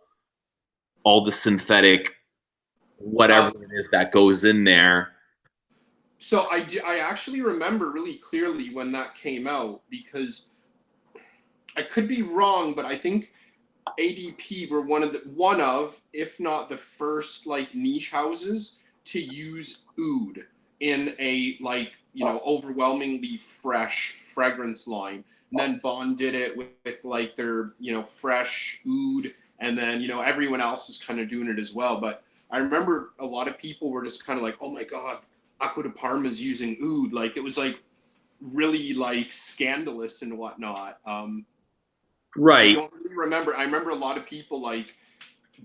the synthetic whatever it is that goes in there. So I actually remember really clearly when that came out, because I could be wrong, but I think ADP were one of, if not the first, like, niche houses to use oud in a, like, you know, overwhelmingly fresh fragrance line. And then Bond did it with like their, you know, fresh oud, and then, you know, everyone else is kind of doing it as well. But I remember a lot of people were just kind of like, oh my god, Acqua di Parma is using oud. Like, it was like really like scandalous and whatnot. Right. I don't really remember. I remember a lot of people like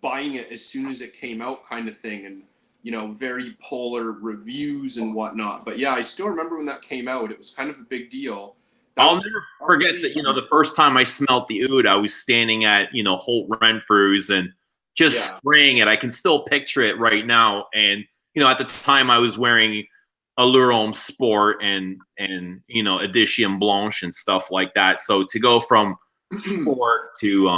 buying it as soon as it came out, kind of thing, and, you know, very polar reviews and whatnot. But yeah, I still remember when that came out. It was kind of a big deal. I'll never forget that, you know, the first time I smelled the oud, I was standing at, you know, Holt Renfrew's and just spraying it. I can still picture it right now. And, you know, at the time I was wearing Allure Homme Sport and you know, Edition Blanche and stuff like that. So to go from sport to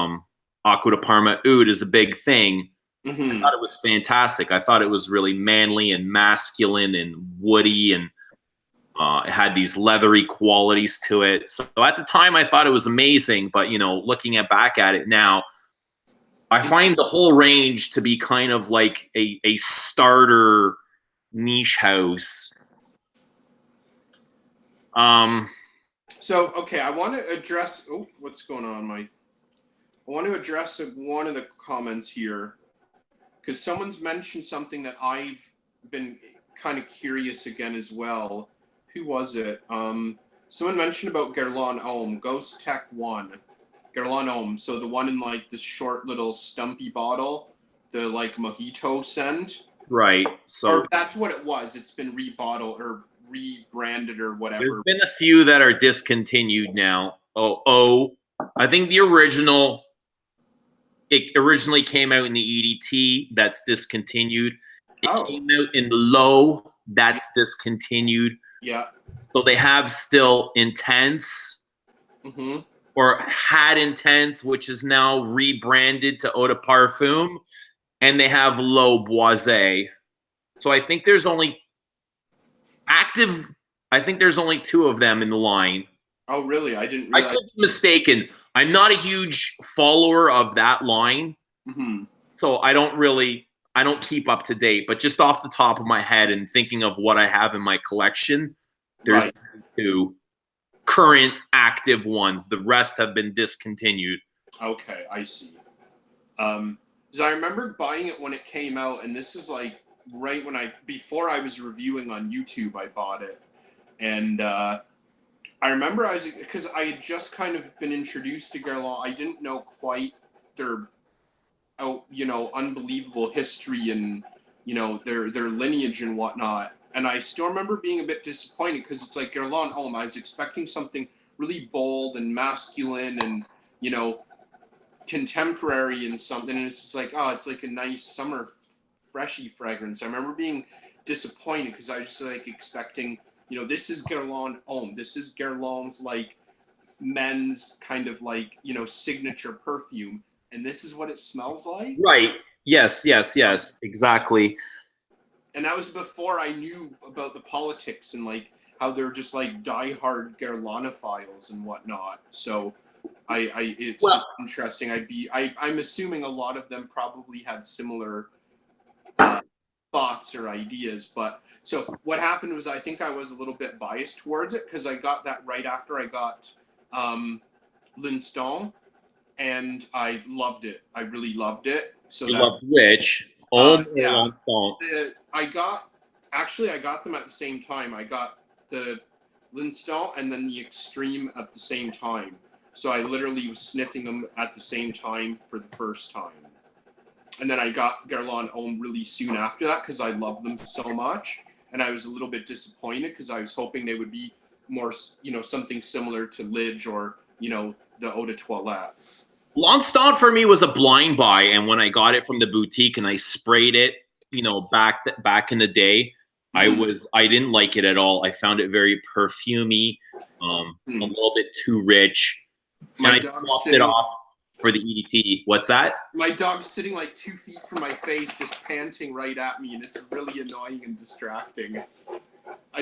Acqua di Parma oud is a big thing. I thought it was fantastic. I thought it was really manly and masculine and woody, and it had these leathery qualities to it. So at the time, I thought it was amazing. But, you know, looking back at it now, I find the whole range to be kind of like a starter niche house. So, okay, I want to address. Oh, what's going on, Mike? I want to address one of the comments here, because someone's mentioned something that I've been kind of curious again as well. Who was it? Someone mentioned about Guerlain Homme, Ghost Tech 1. Guerlain Homme, so the one in like this short little stumpy bottle, the like mojito scent. Right. So or that's what it was. It's been rebottled or rebranded or whatever. There's been a few that are discontinued now. I think the original, it originally came out in the EDT, that's discontinued. It came out in the low, that's discontinued. Yeah. So they have still Intense, or had Intense, which is now rebranded to Eau de Parfum, and they have Low Boisé. So I think there's only two of them in the line. Oh, really? I didn't realize. I could be mistaken. I'm not a huge follower of that line. So I don't keep up to date. But just off the top of my head and thinking of what I have in my collection, there's two current active ones. The rest have been discontinued. Okay, I see. Because I remember buying it when it came out, and this is like right when before I was reviewing on YouTube, I bought it. And I remember because I had just kind of been introduced to Guerlain. I didn't know quite their, you know, unbelievable history and, you know, their lineage and whatnot. And I still remember being a bit disappointed, because it's like Guerlain Homme. I was expecting something really bold and masculine and, you know, contemporary and something. And it's just like, oh, it's like a nice summer freshy fragrance. I remember being disappointed because I was just like expecting, you know, this is Guerlain Homme. This is Guerlain's like men's kind of like, you know, signature perfume. and this is what it smells like. Right. Yes. Yes. Yes. Exactly. And that was before I knew about the politics and like how they're just like diehard Guerlanophiles and whatnot. So it's just interesting. I'm assuming a lot of them probably had similar thoughts or ideas. But so what happened was I think I was a little bit biased towards it because I got that right after I got L'Instant, and I loved it. I really loved it. So you loved which? Oh, yeah. L'Instant. I got them at the same time. I got the L'Instant and then the Extreme at the same time. So I literally was sniffing them at the same time for the first time. And then I got Guerlain Homme really soon after that because I love them so much. And I was a little bit disappointed because I was hoping they would be more, something similar to Lidge or, the Eau de Toilette. L'Instant for me was a blind buy. And when I got it from the boutique and I sprayed it, back in the day, I didn't like it at all. I found it very perfumey, a little bit too rich. And I swapped it off for the EDT. What's that? My dog's sitting like 2 feet from my face, just panting right at me, and it's really annoying and distracting.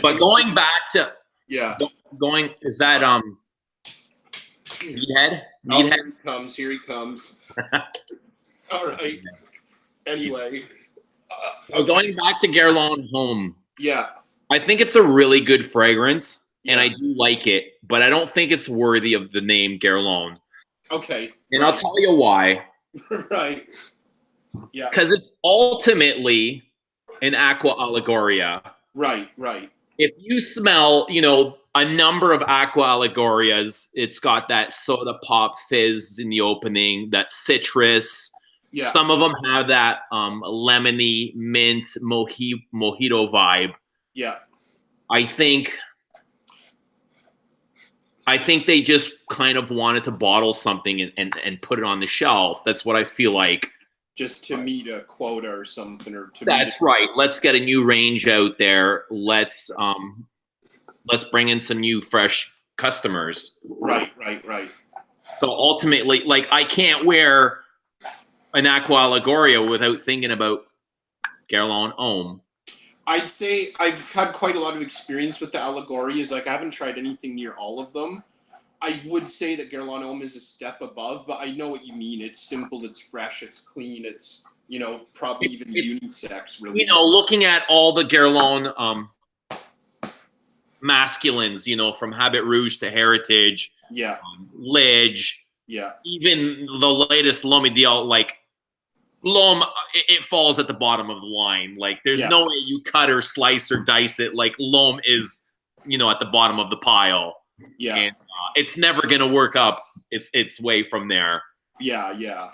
But going back to is that Meathead? Oh, here he comes. All right. Anyway. Going back to Guerlain Homme. Yeah. I think it's a really good fragrance, and I do like it, but I don't think it's worthy of the name Guerlain. Okay. And I'll tell you why. Right. Yeah. Because it's ultimately an aqua allegoria. Right. If you smell, a number of aqua allegorias, it's got that soda pop fizz in the opening, that citrus. Yeah. Some of them have that lemony mint mojito vibe. Yeah. I think they just kind of wanted to bottle something and put it on the shelf. That's what I feel like. Just to meet a quota or something, or to. That's right. Let's get a new range out there. Let's bring in some new fresh customers. Right. So ultimately, like, I can't wear an aqua allegoria without thinking about Guerlain Homme. I'd say I've had quite a lot of experience with the allegorias. Like, I haven't tried anything near all of them. I would say that Guerlain Homme is a step above, but I know what you mean. It's simple, it's fresh, it's clean, it's, probably even unisex, really. Looking at all the Guerlain masculines, from Habit Rouge to Heritage, Lidge, even the latest L'Homme Ideal, like, L'Homme, it falls at the bottom of the line. Like, there's no way you cut or slice or dice it. Like, L'Homme is, at the bottom of the pile. Yeah. And it's never going to work up its way from there. Yeah.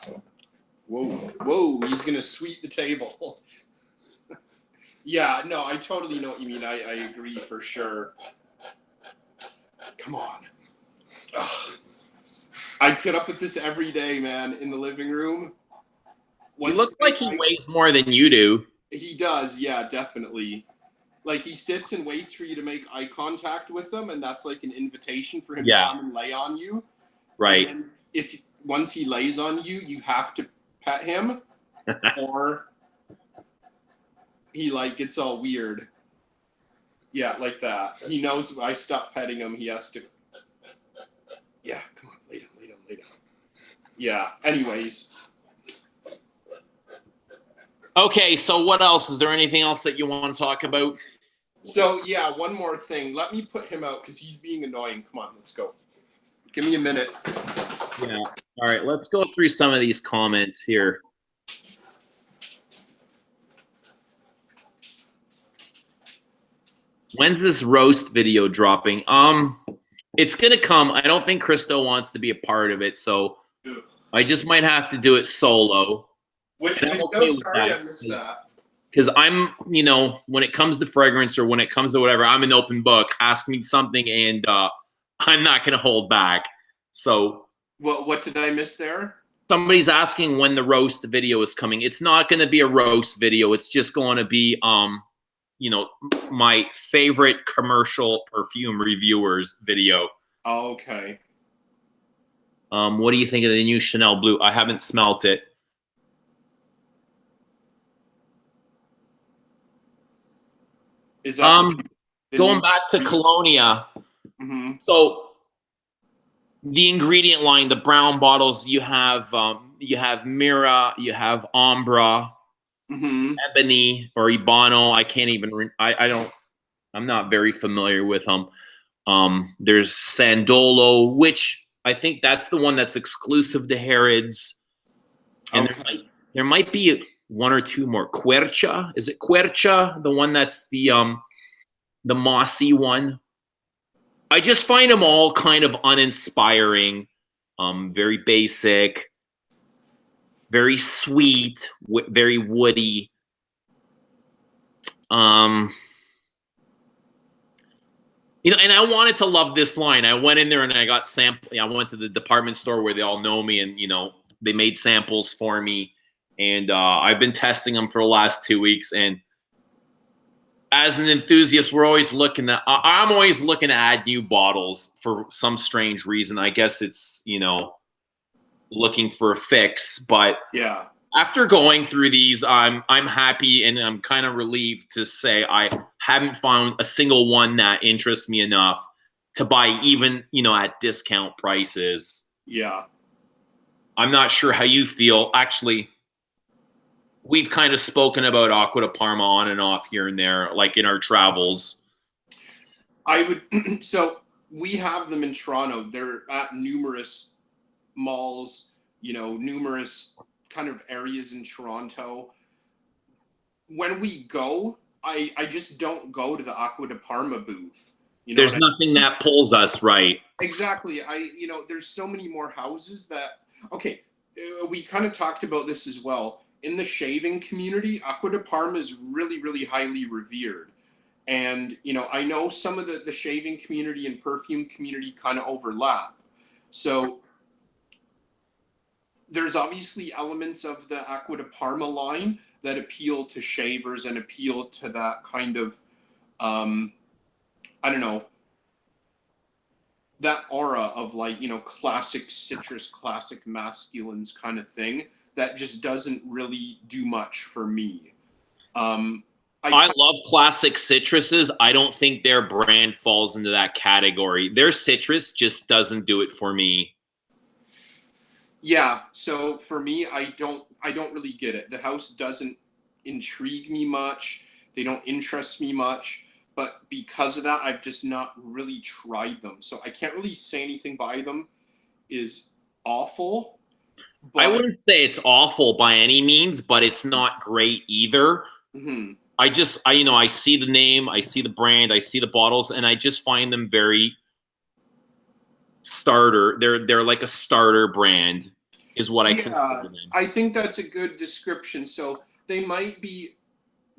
Whoa, he's going to sweep the table. Yeah, no, I totally know what you mean. I agree for sure. Come on. Ugh. I put up with this every day, man, in the living room. He looks like he weighs more than you do. He does, yeah, definitely. Like, he sits and waits for you to make eye contact with him, and that's like an invitation for him to come and lay on you. Right. And once he lays on you, you have to pet him, or he gets all weird. Yeah, like that. He knows if I stop petting him, he has to. Yeah, come on, lay down. Yeah. Anyways. Okay, so what else? Is there anything else that you want to talk about? So, yeah, one more thing. Let me put him out because he's being annoying. Come on, let's go. Give me a minute. Yeah. All right, let's go through some of these comments here. When's this roast video dropping? It's going to come. I don't think Kirsto wants to be a part of it, so I just might have to do it solo. Which video? Sorry, I missed that. Because I'm, when it comes to fragrance or when it comes to whatever, I'm an open book. Ask me something and I'm not going to hold back. So. What did I miss there? Somebody's asking when the roast video is coming. It's not going to be a roast video. It's just going to be, my favorite commercial perfume reviewers video. Oh, okay. What do you think of the new Chanel Blue? I haven't smelt it. Is that going back to Colonia? Mm-hmm. So the ingredient line, the brown bottles, you have Mira, you have Ambra, Mm-hmm. Ebony or Ibano. I can't even. I'm not very familiar with them. There's Sandolo, which I think that's the one that's exclusive to Harrods. And Okay. there might be one or two more. Quercia, is it Quercia? The one that's the mossy one. I just find them all kind of uninspiring, very basic, very sweet, very woody. And I wanted to love this line. I went in there and I got sample. I went to the department store where they all know me, and they made samples for me, and I've been testing them for the last 2 weeks. And as an enthusiast, we're always looking at. I'm always looking to add new bottles for some strange reason. I guess it's looking for a fix, but yeah. After going through these, I'm happy and I'm kind of relieved to say I haven't found a single one that interests me enough to buy, even at discount prices. Yeah. I'm not sure how you feel. Actually, we've kind of spoken about Acqua di Parma on and off here and there, like in our travels. I would. So we have them in Toronto. They're at numerous malls. Numerous kind of areas in Toronto. When we go, I just don't go to the Acqua di Parma booth. There's nothing that pulls us, right? Exactly. There's so many more houses that. Okay, we kind of talked about this as well. In the shaving community, Acqua di Parma is really, really highly revered. And, I know some of the shaving community and perfume community kind of overlap. So there's obviously elements of the Acqua di Parma line that appeal to shavers and appeal to that kind of, I don't know, that aura of classic citrus, classic masculines kind of thing that just doesn't really do much for me. I love classic citruses. I don't think their brand falls into that category. Their citrus just doesn't do it for me. Yeah, so for me, I don't really get it. The house doesn't intrigue me much. They don't interest me much. But because of that, I've just not really tried them. So I can't really say anything by them is awful. But I wouldn't say it's awful by any means, but it's not great either. Mm-hmm. I see the name, I see the brand, I see the bottles, and I just find them very starter. They're like a starter brand, is what I consider them. I think that's a good description. So they might be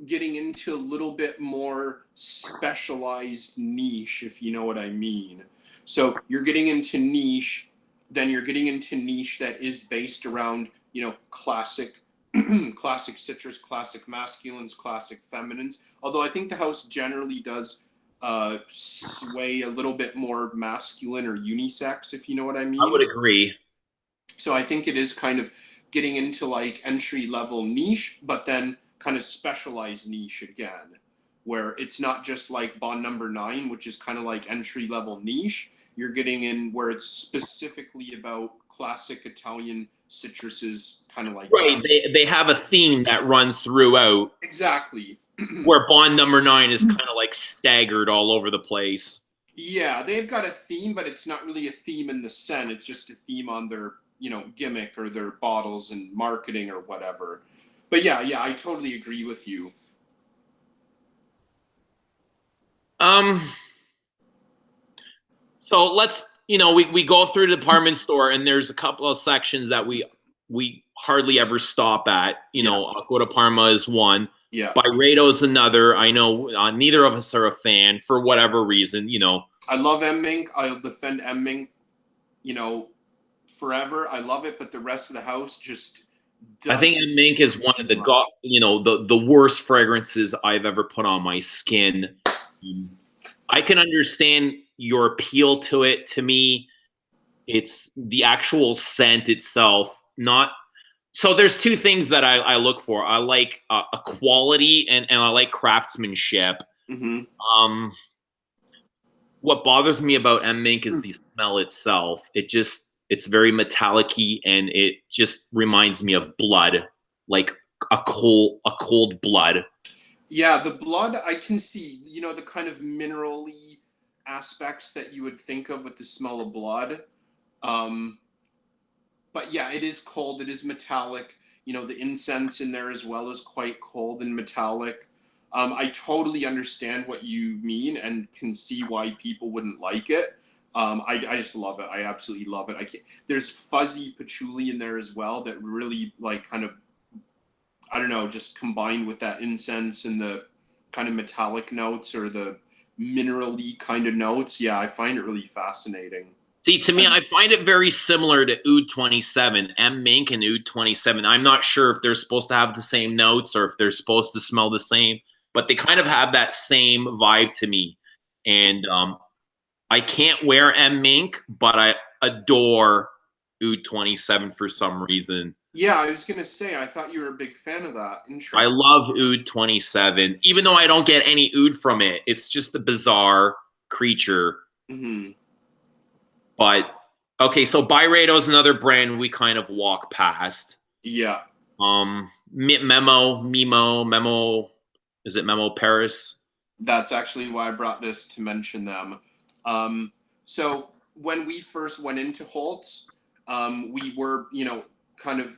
getting into a little bit more specialized niche, if you know what I mean. So you're getting into niche, then you're getting into niche that is based around, classic classic citrus, classic masculines, classic feminines. Although I think the house generally does sway a little bit more masculine or unisex, if you know what I mean. I would agree. So I think it is kind of getting into like entry level niche, but then kind of specialized niche again, where it's not just like Bond Number 9, which is kind of like entry level niche. You're getting in where it's specifically about classic Italian citruses, kind of like right. They have a theme that runs throughout. Exactly. Where Bond Number 9 is kind of like staggered all over the place. Yeah, they've got a theme, but it's not really a theme in the scent. It's just a theme on their gimmick or their bottles and marketing or whatever. But yeah, I totally agree with you. So let's, we go through the department store and there's a couple of sections that we hardly ever stop at. Acqua di Parma is one. Yeah. Byredo is another. I know neither of us are a fan for whatever reason. I love M Mink. I'll defend M Mink, forever. I love it, but the rest of the house just. I think M Mink is one of the worst fragrances I've ever put on my skin. I can understand your appeal to it. To me, It's the actual scent itself. Not so. There's two things that I look for. I like a quality and I like craftsmanship. Mm-hmm. What bothers me about M Mink is the smell itself. It's very metallic-y and it just reminds me of blood, like a cold blood. Yeah, the blood, I can see, the kind of mineral-y aspects that you would think of with the smell of blood. But yeah, it is cold. It is metallic. The incense in there as well is quite cold and metallic. I totally understand what you mean and can see why people wouldn't like it. I just love it. I absolutely love it. I can't, there's fuzzy patchouli in there as well that really like kind of, I don't know, just combined with that incense and the kind of metallic notes or the mineral-y kind of notes. Yeah, I find it really fascinating. See, to me, I find it very similar to Oud 27, M Mink and Oud 27. I'm not sure if they're supposed to have the same notes or if they're supposed to smell the same, but they kind of have that same vibe to me. And I can't wear M Mink, but I adore Oud 27 for some reason. Yeah, I was gonna say, I thought you were a big fan of that. I Interesting. love Oud 27, even though I don't get any Oud from it. It's just a bizarre creature. Mm-hmm. But okay, so Byredo is another brand we kind of walk past. Yeah. Memo. Is it Memo Paris? That's actually why I brought this to mention them. So when we first went into Holtz, we were, kind of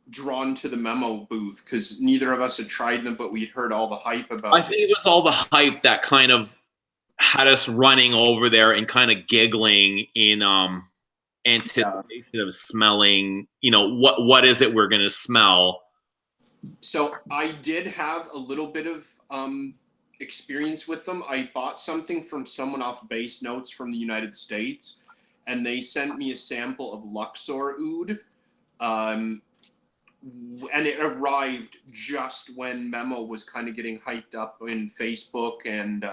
drawn to the Memo booth because neither of us had tried them, but we'd heard all the hype about I think it was all the hype that kind of had us running over there and kind of giggling in anticipation of smelling, what is it we're gonna smell. So I did have a little bit of experience with them. I bought something from someone off Base Notes from the United States, and they sent me a sample of Luxor Oud. And it arrived just when Memo was kind of getting hyped up in Facebook and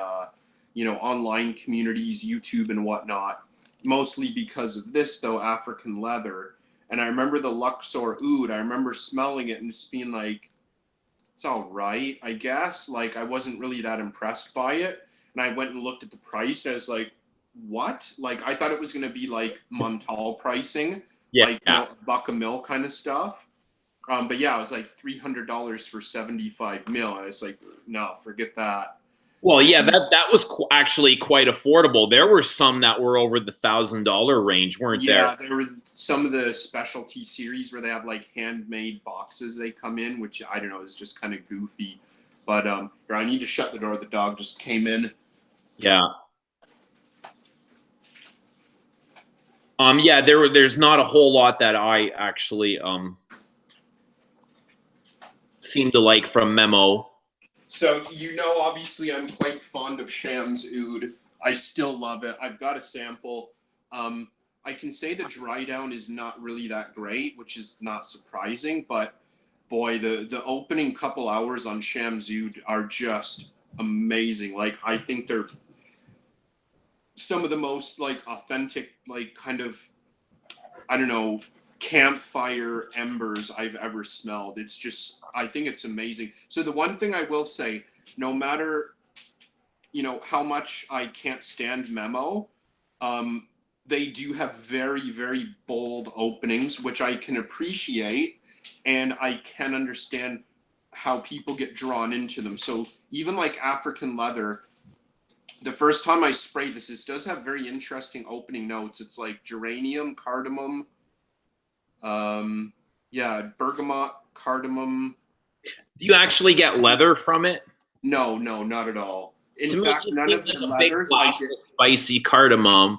online communities, YouTube and whatnot. Mostly because of this, though, African leather. And I remember the Luxor Oud. I remember smelling it and just being like, it's all right, I guess. Like, I wasn't really that impressed by it. And I went and looked at the price. And I was like, what? Like, I thought it was going to be like Montal pricing, like buck a mil kind of stuff. But yeah, it was like $300 for 75 mil. And I was like, no, forget that. Well, yeah, that was actually quite affordable. There were some that were over the $1,000 range, weren't there? Yeah, there were some of the specialty series where they have like handmade boxes they come in, which I don't know is just kind of goofy. But here, I need to shut the door. The dog just came in. Yeah. Yeah, there's not a whole lot that I actually seem to like from Memo. So, obviously I'm quite fond of Shams Oud. I still love it. I've got a sample. I can say the dry down is not really that great, which is not surprising, but boy, the opening couple hours on Shams Oud are just amazing. Like, I think they're some of the most like authentic, like kind of, I don't know, campfire embers I've ever smelled. It's just, I think it's amazing. So the one thing I will say, no matter, how much I can't stand Memo, they do have very, very bold openings, which I can appreciate, and I can understand how people get drawn into them. So even like African leather, the first time I sprayed this does have very interesting opening notes. It's like geranium, cardamom, bergamot, cardamom. Do you actually get leather from it? No, not at all. In To fact, me, none of the leathers I get spicy cardamom.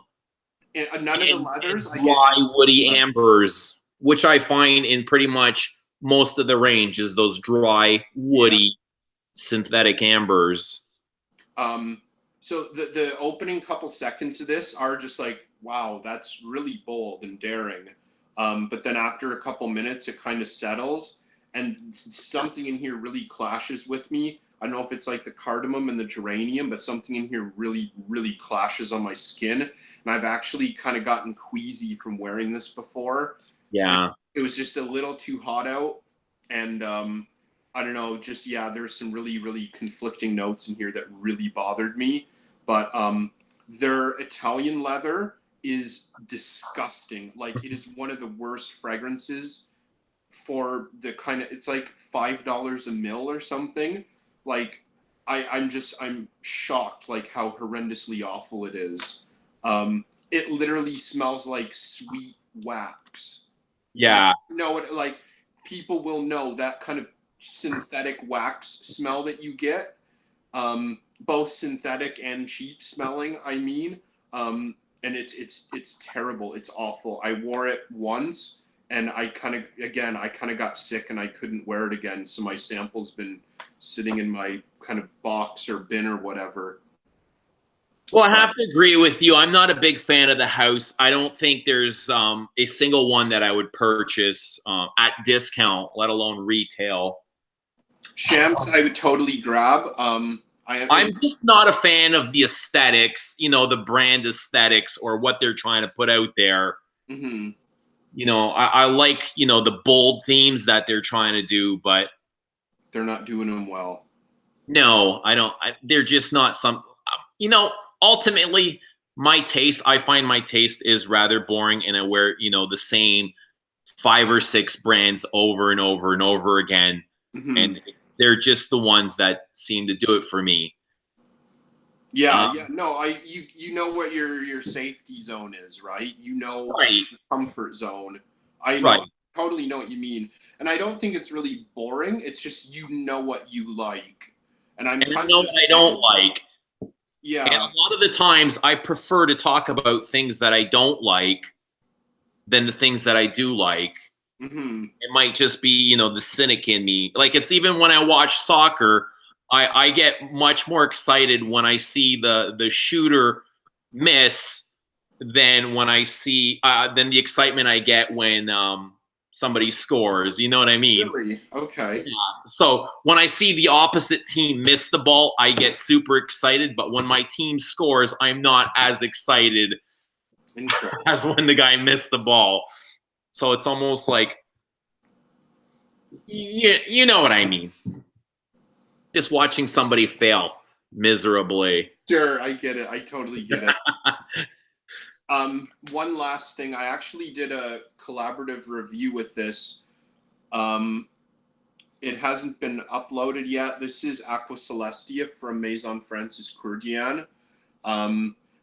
None of the leathers I dry, get woody ambers, which I find in pretty much most of the range is those dry, woody, synthetic ambers. So the opening couple seconds of this are just like, wow, that's really bold and daring. But then after a couple minutes, it kind of settles, and something in here really clashes with me I don't know if it's like the cardamom and the geranium, but something in here really, really clashes on my skin. And I've actually kind of gotten queasy from wearing this before. Yeah. It was just a little too hot out. And I don't know, just, yeah, there's some really, really conflicting notes in here that really bothered me. But their Italian leather is disgusting. Like, it is one of the worst fragrances for the kind of, it's like $5 a mil or something. Like, I'm shocked, like, how horrendously awful it is. It literally smells like sweet wax. Yeah. Like, you know what, like, people will know that kind of synthetic wax smell that you get, both synthetic and cheap smelling, I mean. And it's terrible. It's awful. I wore it once and I kind of got sick and I couldn't wear it again. So my sample's been sitting in my kind of box or bin or whatever. Well, I have to agree with you. I'm not a big fan of the house. I don't think there's a single one that I would purchase at discount, let alone retail. Shams, I would totally grab. I'm just not a fan of the aesthetics, you know, the brand aesthetics or what they're trying to put out there. Mm-hmm. You know, I like, you know, the bold themes that they're trying to do, but they're not doing them well. No, I don't. They're just not some, you know, ultimately my taste, I find my taste is rather boring and I wear, you know, the same 5 or 6 brands over and over and over again. Mm-hmm. And they're just the ones that seem to do it for me. Yeah, no, you know what your safety zone is, right? You know, right. The comfort zone. I know, right. Totally know what you mean, and I don't think it's really boring. It's just you know what you like, and I know what I don't like. Yeah, and a lot of the times I prefer to talk about things that I don't like than the things that I do like. Mm-hmm. It might just be, you know, the cynic in me. Like, it's even when I watch soccer, I get much more excited when I see the shooter miss than when I see than the excitement I get when somebody scores. You know what I mean? Really? Okay. Yeah. So when I see the opposite team miss the ball, I get super excited. But when my team scores, I'm not as excited as when the guy missed the ball. So it's almost like, you know what I mean. Just watching somebody fail miserably. Sure, I get it. I totally get it. One last thing. I actually did a collaborative review with this. It hasn't been uploaded yet. This is Aqua Celestia from Maison Francis Kurdian.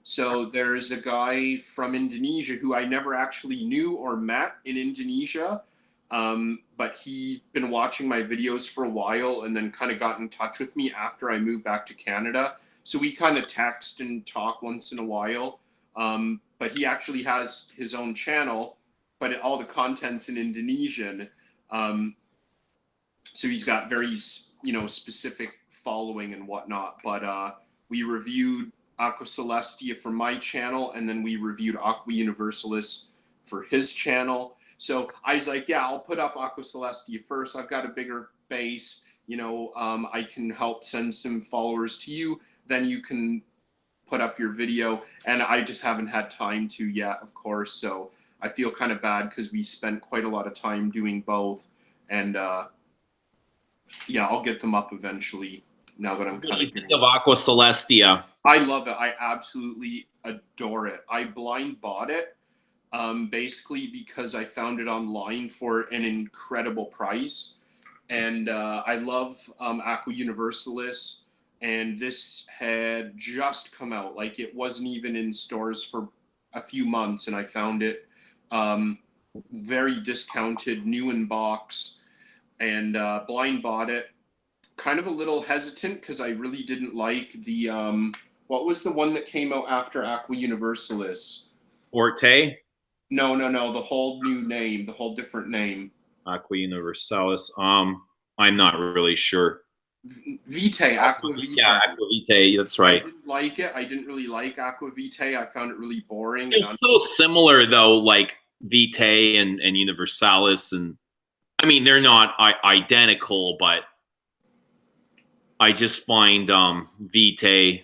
So there's a guy from Indonesia who I never actually knew or met in Indonesia. But he'd been watching my videos for a while and then kind of got in touch with me after I moved back to Canada. So we kind of text and talk once in a while. But he actually has his own channel, but all the content's in Indonesian. So he's got very, you know, specific following and whatnot. But we reviewed Aqua Celestia for my channel, and then we reviewed Aqua Universalis for his channel. So I was like, yeah, I'll put up Aqua Celestia first. I've got a bigger base. You know, I can help send some followers to you. Then you can put up your video. And I just haven't had time to yet, of course. So I feel kind of bad because we spent quite a lot of time doing both. And yeah, I'll get them up eventually now that I'm kind of. What do you think of Aqua Celestia? I love it. I absolutely adore it. I blind bought it. Basically because I found it online for an incredible price. And I love Aqua Universalis, and this had just come out. Like, it wasn't even in stores for a few months, and I found it very discounted, new in box, and blind bought it. Kind of a little hesitant because I really didn't like the, what was the one that came out after Aqua Universalis? Forte? No, the whole new name, the whole different name. Aqua Universalis. I'm not really sure. Vitae, Aqua Vitae. Yeah, Aqua Vitae, that's right. I didn't like it. I didn't really like Aqua Vitae. I found it really boring. It's so similar, though, like Vitae and Universalis. And I mean, they're not identical, but I just find Vitae,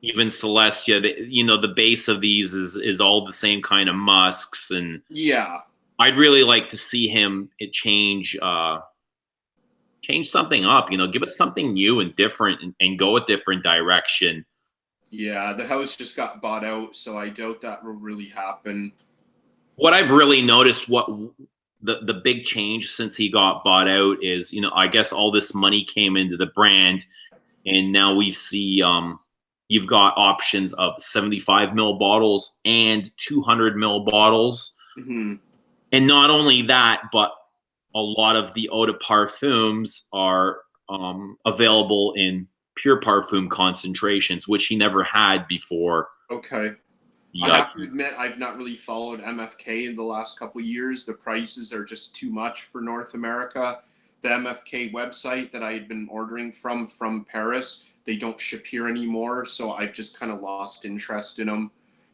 even Celestia, the base of these is all the same kind of musks, and Yeah. I'd really like to see him change something up. Give us something new and different, and go a different direction. Yeah, the house just got bought out, so I doubt that will really happen. What I've really noticed, what the big change since he got bought out is, I guess all this money came into the brand, and now we see you've got options of 75 ml bottles and 200 ml bottles. Mm-hmm. And not only that, but a lot of the eau de parfums are available in pure parfum concentrations, which he never had before. Okay. Yeah. I have to admit, I've not really followed MFK in the last couple of years. The prices are just too much for North America. The MFK website that I had been ordering from Paris, they don't ship here anymore, so I've just kind of lost interest in them.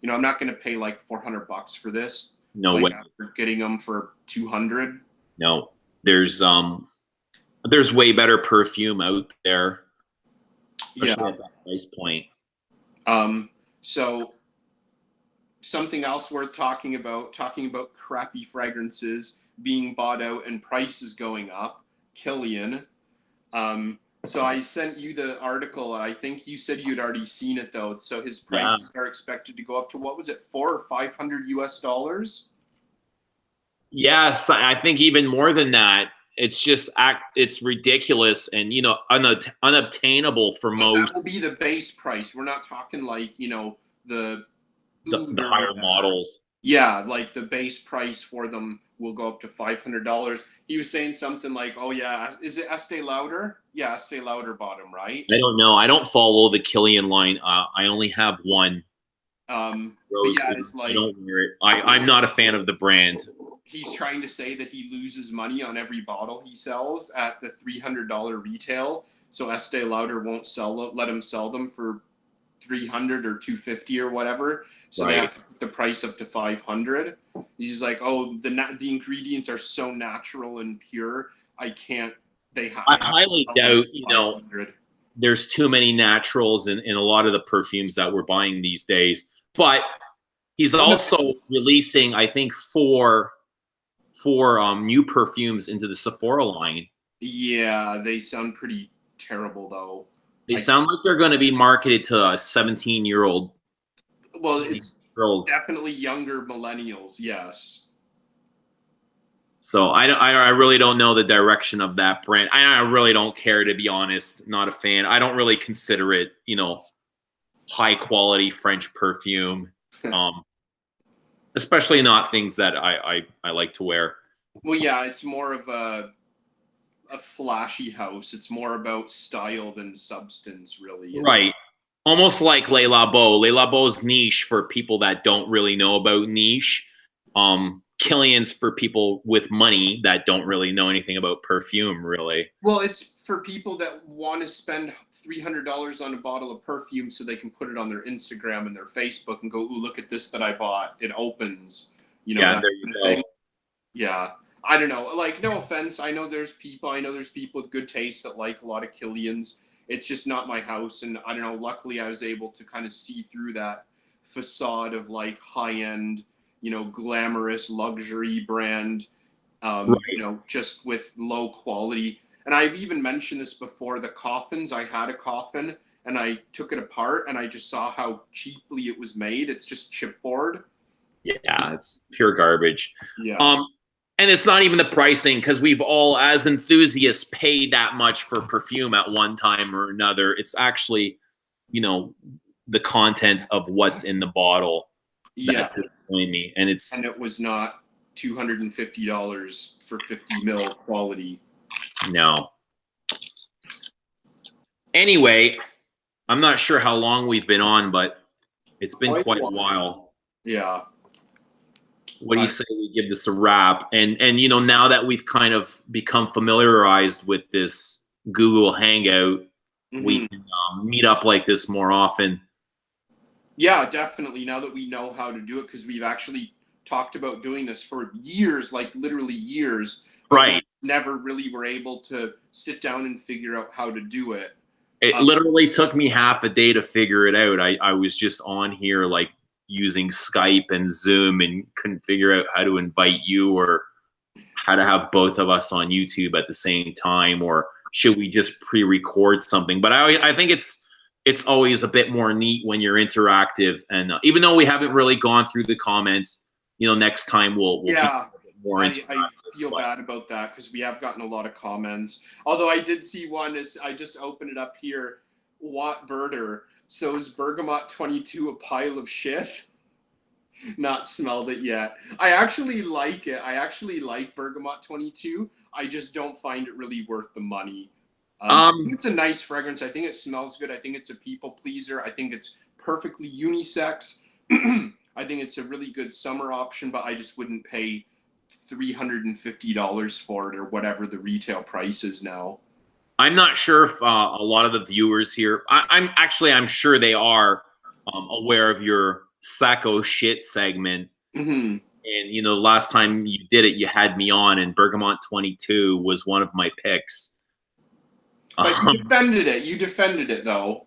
I'm not going to pay like $400 for this. No way. After getting them for 200. No, there's way better perfume out there, especially at that price point. So something else worth talking about crappy fragrances being bought out and prices going up. Kilian. So I sent you the article. I think you said you'd already seen it though. So his prices are expected to go up to, what was it, $400 or $500 US? Yes, I think even more than that. It's just it's ridiculous and unobtainable for most. That will be the base price. We're not talking like the higher models. Yeah, like the base price for them will go up to $500. He was saying something like, "Oh yeah, is it Estee Lauder? Yeah, Estee Lauder bought him, right?" I don't know. I don't follow the Kilian line. I only have one. But yeah, it's like, I don't wear it. I'm not a fan of the brand. He's trying to say that he loses money on every bottle he sells at the $300 retail. So Estee Lauder won't let him sell them for $300 or $250 or whatever. So They have to put the price up to $500. He's like, oh, the ingredients are so natural and pure. I can't. I highly doubt. There's too many naturals in a lot of the perfumes that we're buying these days. But he's also releasing, I think, four new perfumes into the Sephora line. Yeah, they sound pretty terrible though. They sound like they're going to be marketed to a 17-year-old. Well, it's definitely younger millennials, yes. So I really don't know the direction of that brand. I really don't care, to be honest. Not a fan. I don't really consider it, high quality French perfume. Especially not things that I like to wear. Well, yeah, it's more of a flashy house. It's more about style than substance, really. Right. Almost like Le Labo. Le Labo's niche for people that don't really know about niche. Kilian's for people with money that don't really know anything about perfume, really. Well, it's for people that want to spend $300 on a bottle of perfume so they can put it on their Instagram and their Facebook and go, ooh, look at this that I bought. It opens. Yeah, there you go. Yeah. I don't know. Like, no offense. I know there's people with good taste that like a lot of Kilians. It's just not my house. And I don't know. Luckily, I was able to kind of see through that facade of like high-end, glamorous luxury brand, just with low quality. And I've even mentioned this before, the coffins. I had a coffin and I took it apart and I just saw how cheaply it was made. It's just chipboard. Yeah, it's pure garbage. Yeah. And it's not even the pricing, because we've all, as enthusiasts, paid that much for perfume at one time or another. It's actually, the contents of what's in the bottle. Yeah. Me. And it was not $250 for 50 mil quality. No. Anyway, I'm not sure how long we've been on, but it's been quite a while. Yeah. What do you say we give this a wrap? And now that we've kind of become familiarized with this Google Hangout, we can meet up like this more often. Yeah, definitely. Now that we know how to do it, because we've actually talked about doing this for years, like literally years. Right. We never really were able to sit down and figure out how to do it. It literally took me half a day to figure it out. I was just on here like using Skype and Zoom and couldn't figure out how to invite you or how to have both of us on YouTube at the same time, or should we just pre-record something? But I think it's always a bit more neat when you're interactive. And even though we haven't really gone through the comments, you know, next time we'll yeah. More I feel bad about that because we have gotten a lot of comments. Although I did see one, as I just opened it up here. Watt Birder. So is Bergamot 22 a pile of shit? Not smelled it yet. I actually like it. I actually like Bergamot 22. I just don't find it really worth the money. I think it's a nice fragrance. I think it smells good. I think it's a people pleaser. I think it's perfectly unisex. I think it's a really good summer option, but I just wouldn't pay $350 for it or whatever the retail price is now. I'm not sure if a lot of the viewers here, I'm sure they are aware of your Sacco shit segment. Mm-hmm. And, you know, last time you did it, you had me on, and Bergamot 22 was one of my picks. But you defended it. You defended it, though.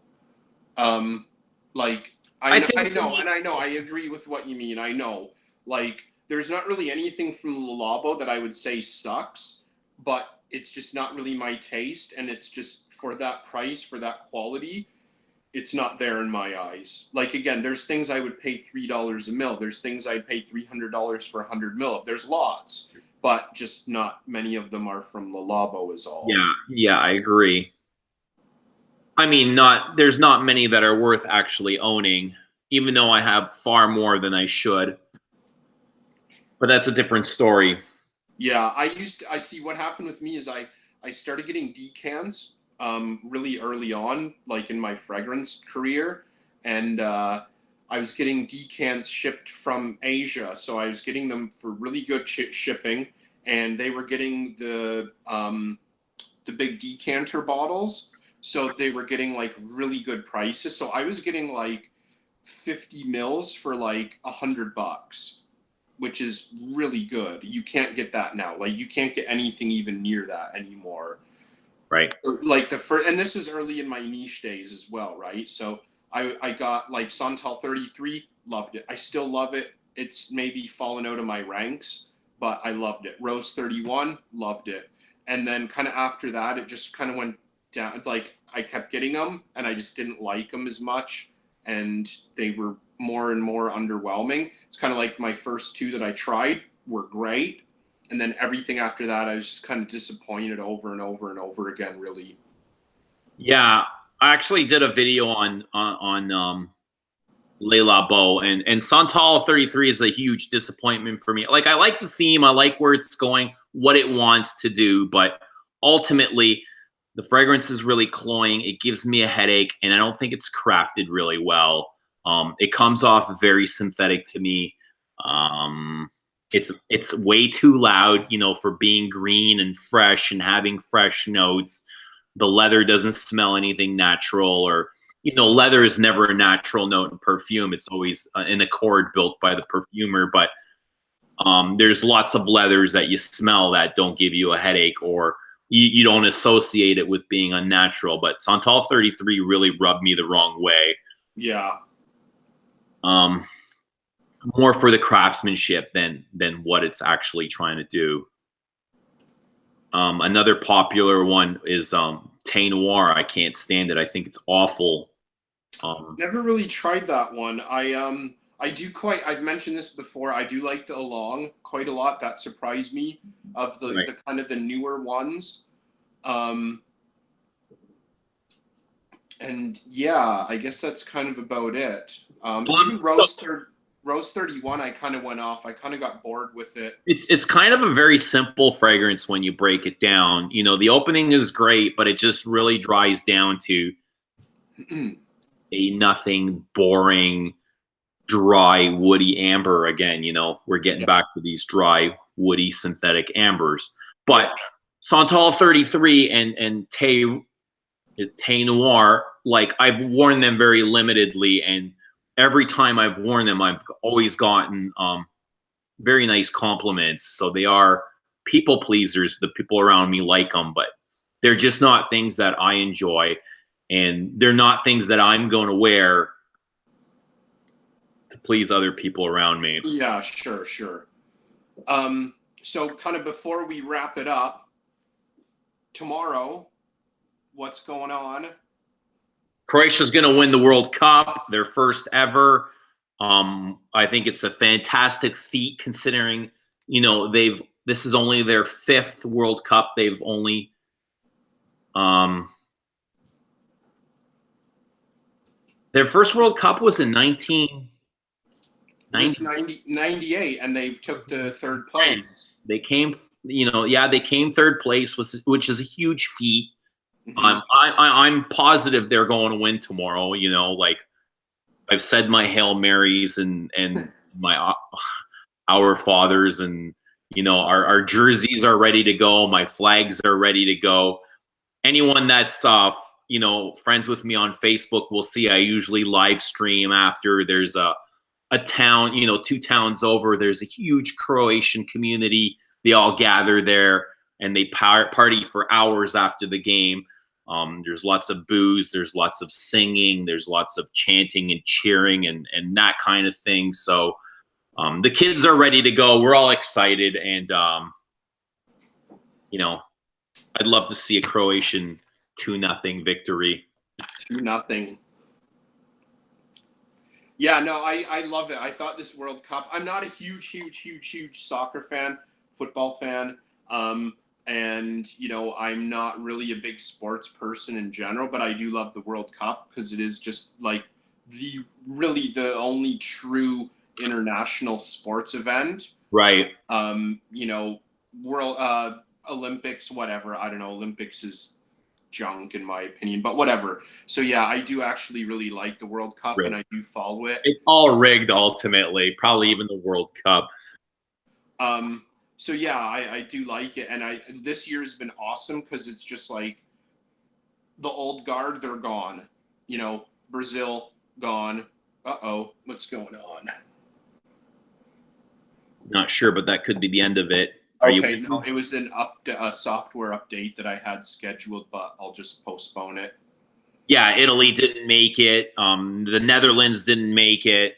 Like, I know, I agree with what you mean. I know. Like, there's not really anything from Labo that I would say sucks, but it's just not really my taste, and it's just for that price, for that quality, it's not there in my eyes. Like, again, there's things I would pay $3 a mil. There's things I'd pay $300 for 100 mil. There's lots, but just not many of them are from the Labo is all. Yeah, I agree. I mean, there's not many that are worth actually owning, even though I have far more than I should. But that's a different story. Yeah, I see what happened with me is I started getting decants really early on, like in my fragrance career, and I was getting decants shipped from Asia, so I was getting them for really good shipping, and they were getting the big decanter bottles, so they were getting like really good prices. So I was getting like 50 mils for like $100, which is really good. You can't get that now. Like, you can't get anything even near that anymore. Right. Like the first, and this was early in my niche days as well, right? So I got like Santal 33, loved it. I still love it. It's maybe fallen out of my ranks, but I loved it. Rose 31, loved it. And then kind of after that, it just kind of went down. Like, I kept getting them, and I just didn't like them as much, and they were more and more underwhelming. It's kind of like my first two that I tried were great, and then everything after that I was just kind of disappointed over and over and over again, really. Yeah, I actually did a video on Le Labo, and Santal 33 is a huge disappointment for me. Like, I like the theme, I like where it's going, what it wants to do, but ultimately the fragrance is really cloying. It gives me a headache, and I don't think it's crafted really well. It comes off very synthetic to me. It's way too loud, you know, for being green and fresh and having fresh notes. The leather doesn't smell anything natural, or, you know, leather is never a natural note in perfume. It's always an accord built by the perfumer. But there's lots of leathers that you smell that don't give you a headache, or you don't associate it with being unnatural. But Santal 33 really rubbed me the wrong way. Yeah. More for the craftsmanship than what it's actually trying to do. Another popular one is Teint Noir. I can't stand it. I think it's awful. Never really tried that one. I do quite. I've mentioned this before. I do like the Along quite a lot. That surprised me of the kind of the newer ones. And yeah, I guess that's kind of about it. Even Rose 31, I kind of went off. I kind of got bored with it. It's kind of a very simple fragrance when you break it down. You know, the opening is great, but it just really dries down to a nothing, boring, dry, woody amber again. You know, we're getting back to these dry, woody, synthetic ambers. But Santal 33 and Teint Noir, like, I've worn them very limitedly, and every time I've worn them, I've always gotten very nice compliments. So they are people pleasers. The people around me like them, but they're just not things that I enjoy. and they're not things that I'm going to wear to please other people around me. Yeah, sure. So kind of before we wrap it up, tomorrow, what's going on? Croatia's going to win the World Cup, their first ever. I think it's a fantastic feat considering, you know, this is only their 5th World Cup. They've only their first World Cup was in 98, and they took the 3rd place. They came, you know, they came 3rd place, which is a huge feat. Mm-hmm. I'm positive they're going to win tomorrow. You know, like I've said my Hail Marys and my Our Fathers, and you know, our jerseys are ready to go. My flags are ready to go. Anyone that's you know, friends with me on Facebook will see I usually live stream after there's a town, you know, 2 towns over. There's a huge Croatian community. They all gather there and they party for hours after the game. There's lots of booze, there's lots of singing, there's lots of chanting and cheering and that kind of thing. So the kids are ready to go. We're all excited, and you know, I'd love to see a Croatian 2-0 victory. 2-0. Yeah, no, I love it. I thought this World Cup, I'm not a huge soccer fan, football fan. And, you know, I'm not really a big sports person in general, but I do love the World Cup because it is just like the only true international sports event. Right. You know, World Olympics, whatever. I don't know. Olympics is junk in my opinion, but whatever. So yeah, I do actually really like the World Cup, and I do follow it. It's all rigged ultimately, probably even the World Cup. So yeah, I do like it, and this year has been awesome because it's just like the old guard, they're gone. You know, Brazil gone. What's going on? Not sure, but that could be the end of it. Okay, no, it was a software update that I had scheduled, but I'll just postpone it. Yeah, Italy didn't make it. The Netherlands didn't make it.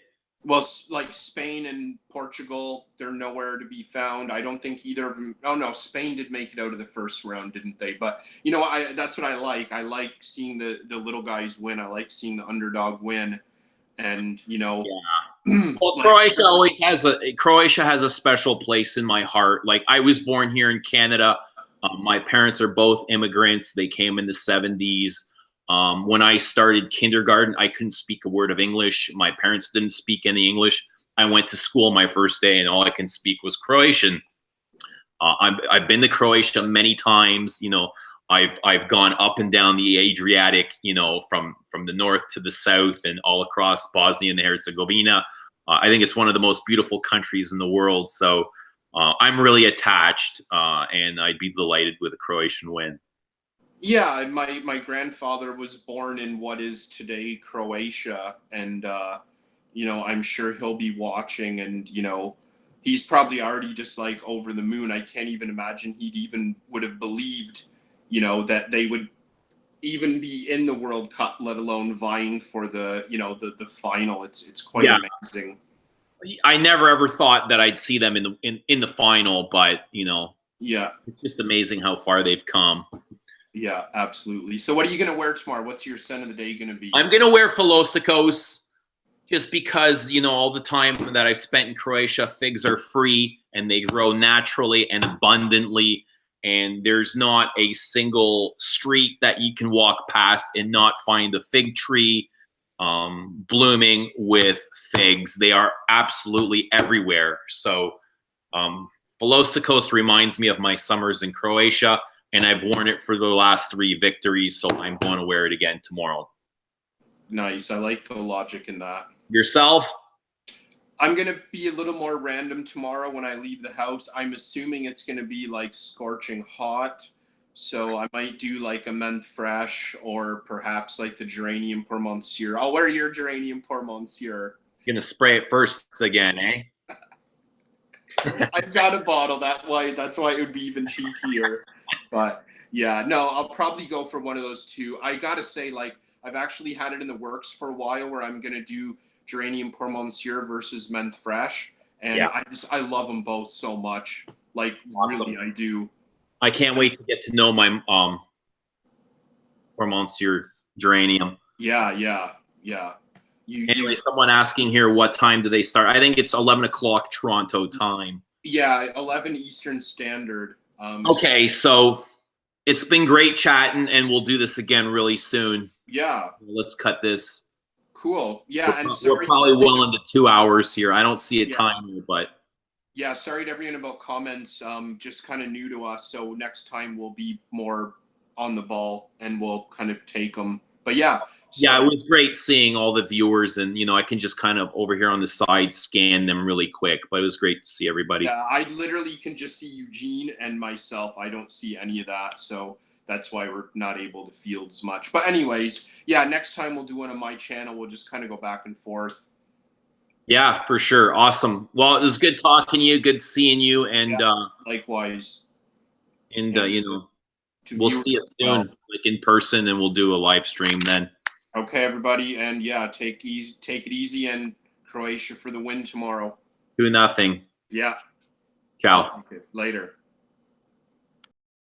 Well, like Spain and Portugal, they're nowhere to be found. I don't think either of them. Oh no, Spain did make it out of the first round, didn't they? But you know, that's what I like. I like seeing the little guys win. I like seeing the underdog win, and you know. Yeah. Well, Croatia has a special place in my heart. Like I was born here in Canada. My parents are both immigrants. They came in the 70s. When I started kindergarten, I couldn't speak a word of English. My parents didn't speak any English. I went to school my first day, and all I can speak was Croatian. I've been to Croatia many times. You know, I've gone up and down the Adriatic. You know, from the north to the south, and all across Bosnia and Herzegovina. I think it's one of the most beautiful countries in the world. So I'm really attached, and I'd be delighted with a Croatian win. Yeah, my grandfather was born in what is today Croatia, and you know, I'm sure he'll be watching, and you know, he's probably already just like over the moon. I can't even imagine he'd even would have believed, you know, that they would even be in the World Cup, let alone vying for the, you know, the final. It's quite amazing. I never ever thought that I'd see them in the final, but you know, yeah, it's just amazing how far they've come. Yeah, absolutely. So what are you going to wear tomorrow? What's your scent of the day going to be? I'm going to wear Philosikos just because, you know, all the time that I've spent in Croatia, figs are free and they grow naturally and abundantly. And there's not a single street that you can walk past and not find a fig tree blooming with figs. They are absolutely everywhere. So Philosikos reminds me of my summers in Croatia. And I've worn it for the last 3 victories, so I'm going to wear it again tomorrow. Nice. I like the logic in that. Yourself? I'm going to be a little more random tomorrow when I leave the house. I'm assuming it's going to be like scorching hot. So I might do like a menthe fresh or perhaps like the geranium pour monsieur. I'll wear your geranium pour monsieur. You're going to spray it first again, eh? I've got a bottle. That's why it would be even cheekier. But yeah, no, I'll probably go for one of those two. I gotta say, like, I've actually had it in the works for a while where I'm gonna do Geranium Pour Monsieur versus Menthe Fresh, and Yeah. I love them both so much. Like Awesome. really, I do. I can't wait to get to know my Pour Monsieur Geranium. Yeah. Anyway, someone asking here, what time do they start? I think it's 11 o'clock Toronto time. Yeah, 11 Eastern Standard. Okay, so it's been great chatting, and we'll do this again really soon. Yeah. Let's cut this. Cool. Yeah, We're probably well into 2 hours here. I don't see a timer, but yeah, sorry to everyone about comments. Just kind of new to us, so next time we'll be more on the ball and we'll kind of take them. But yeah. So, yeah, it was great seeing all the viewers, and I can just kind of over here on the side scan them really quick. But it was great to see everybody. Yeah, I literally can just see Eugene and myself. I don't see any of that, so that's why we're not able to field as much. But anyways, yeah, next time we'll do one on my channel. We'll just kind of go back and forth. Yeah, for sure. Awesome. Well, it was good talking to you. Good seeing you, and likewise. And we'll see you soon, like in person, and we'll do a live stream then. Okay, everybody, and yeah, take it easy, and Croatia for the win tomorrow. 2-0. Yeah. Ciao. Okay, later.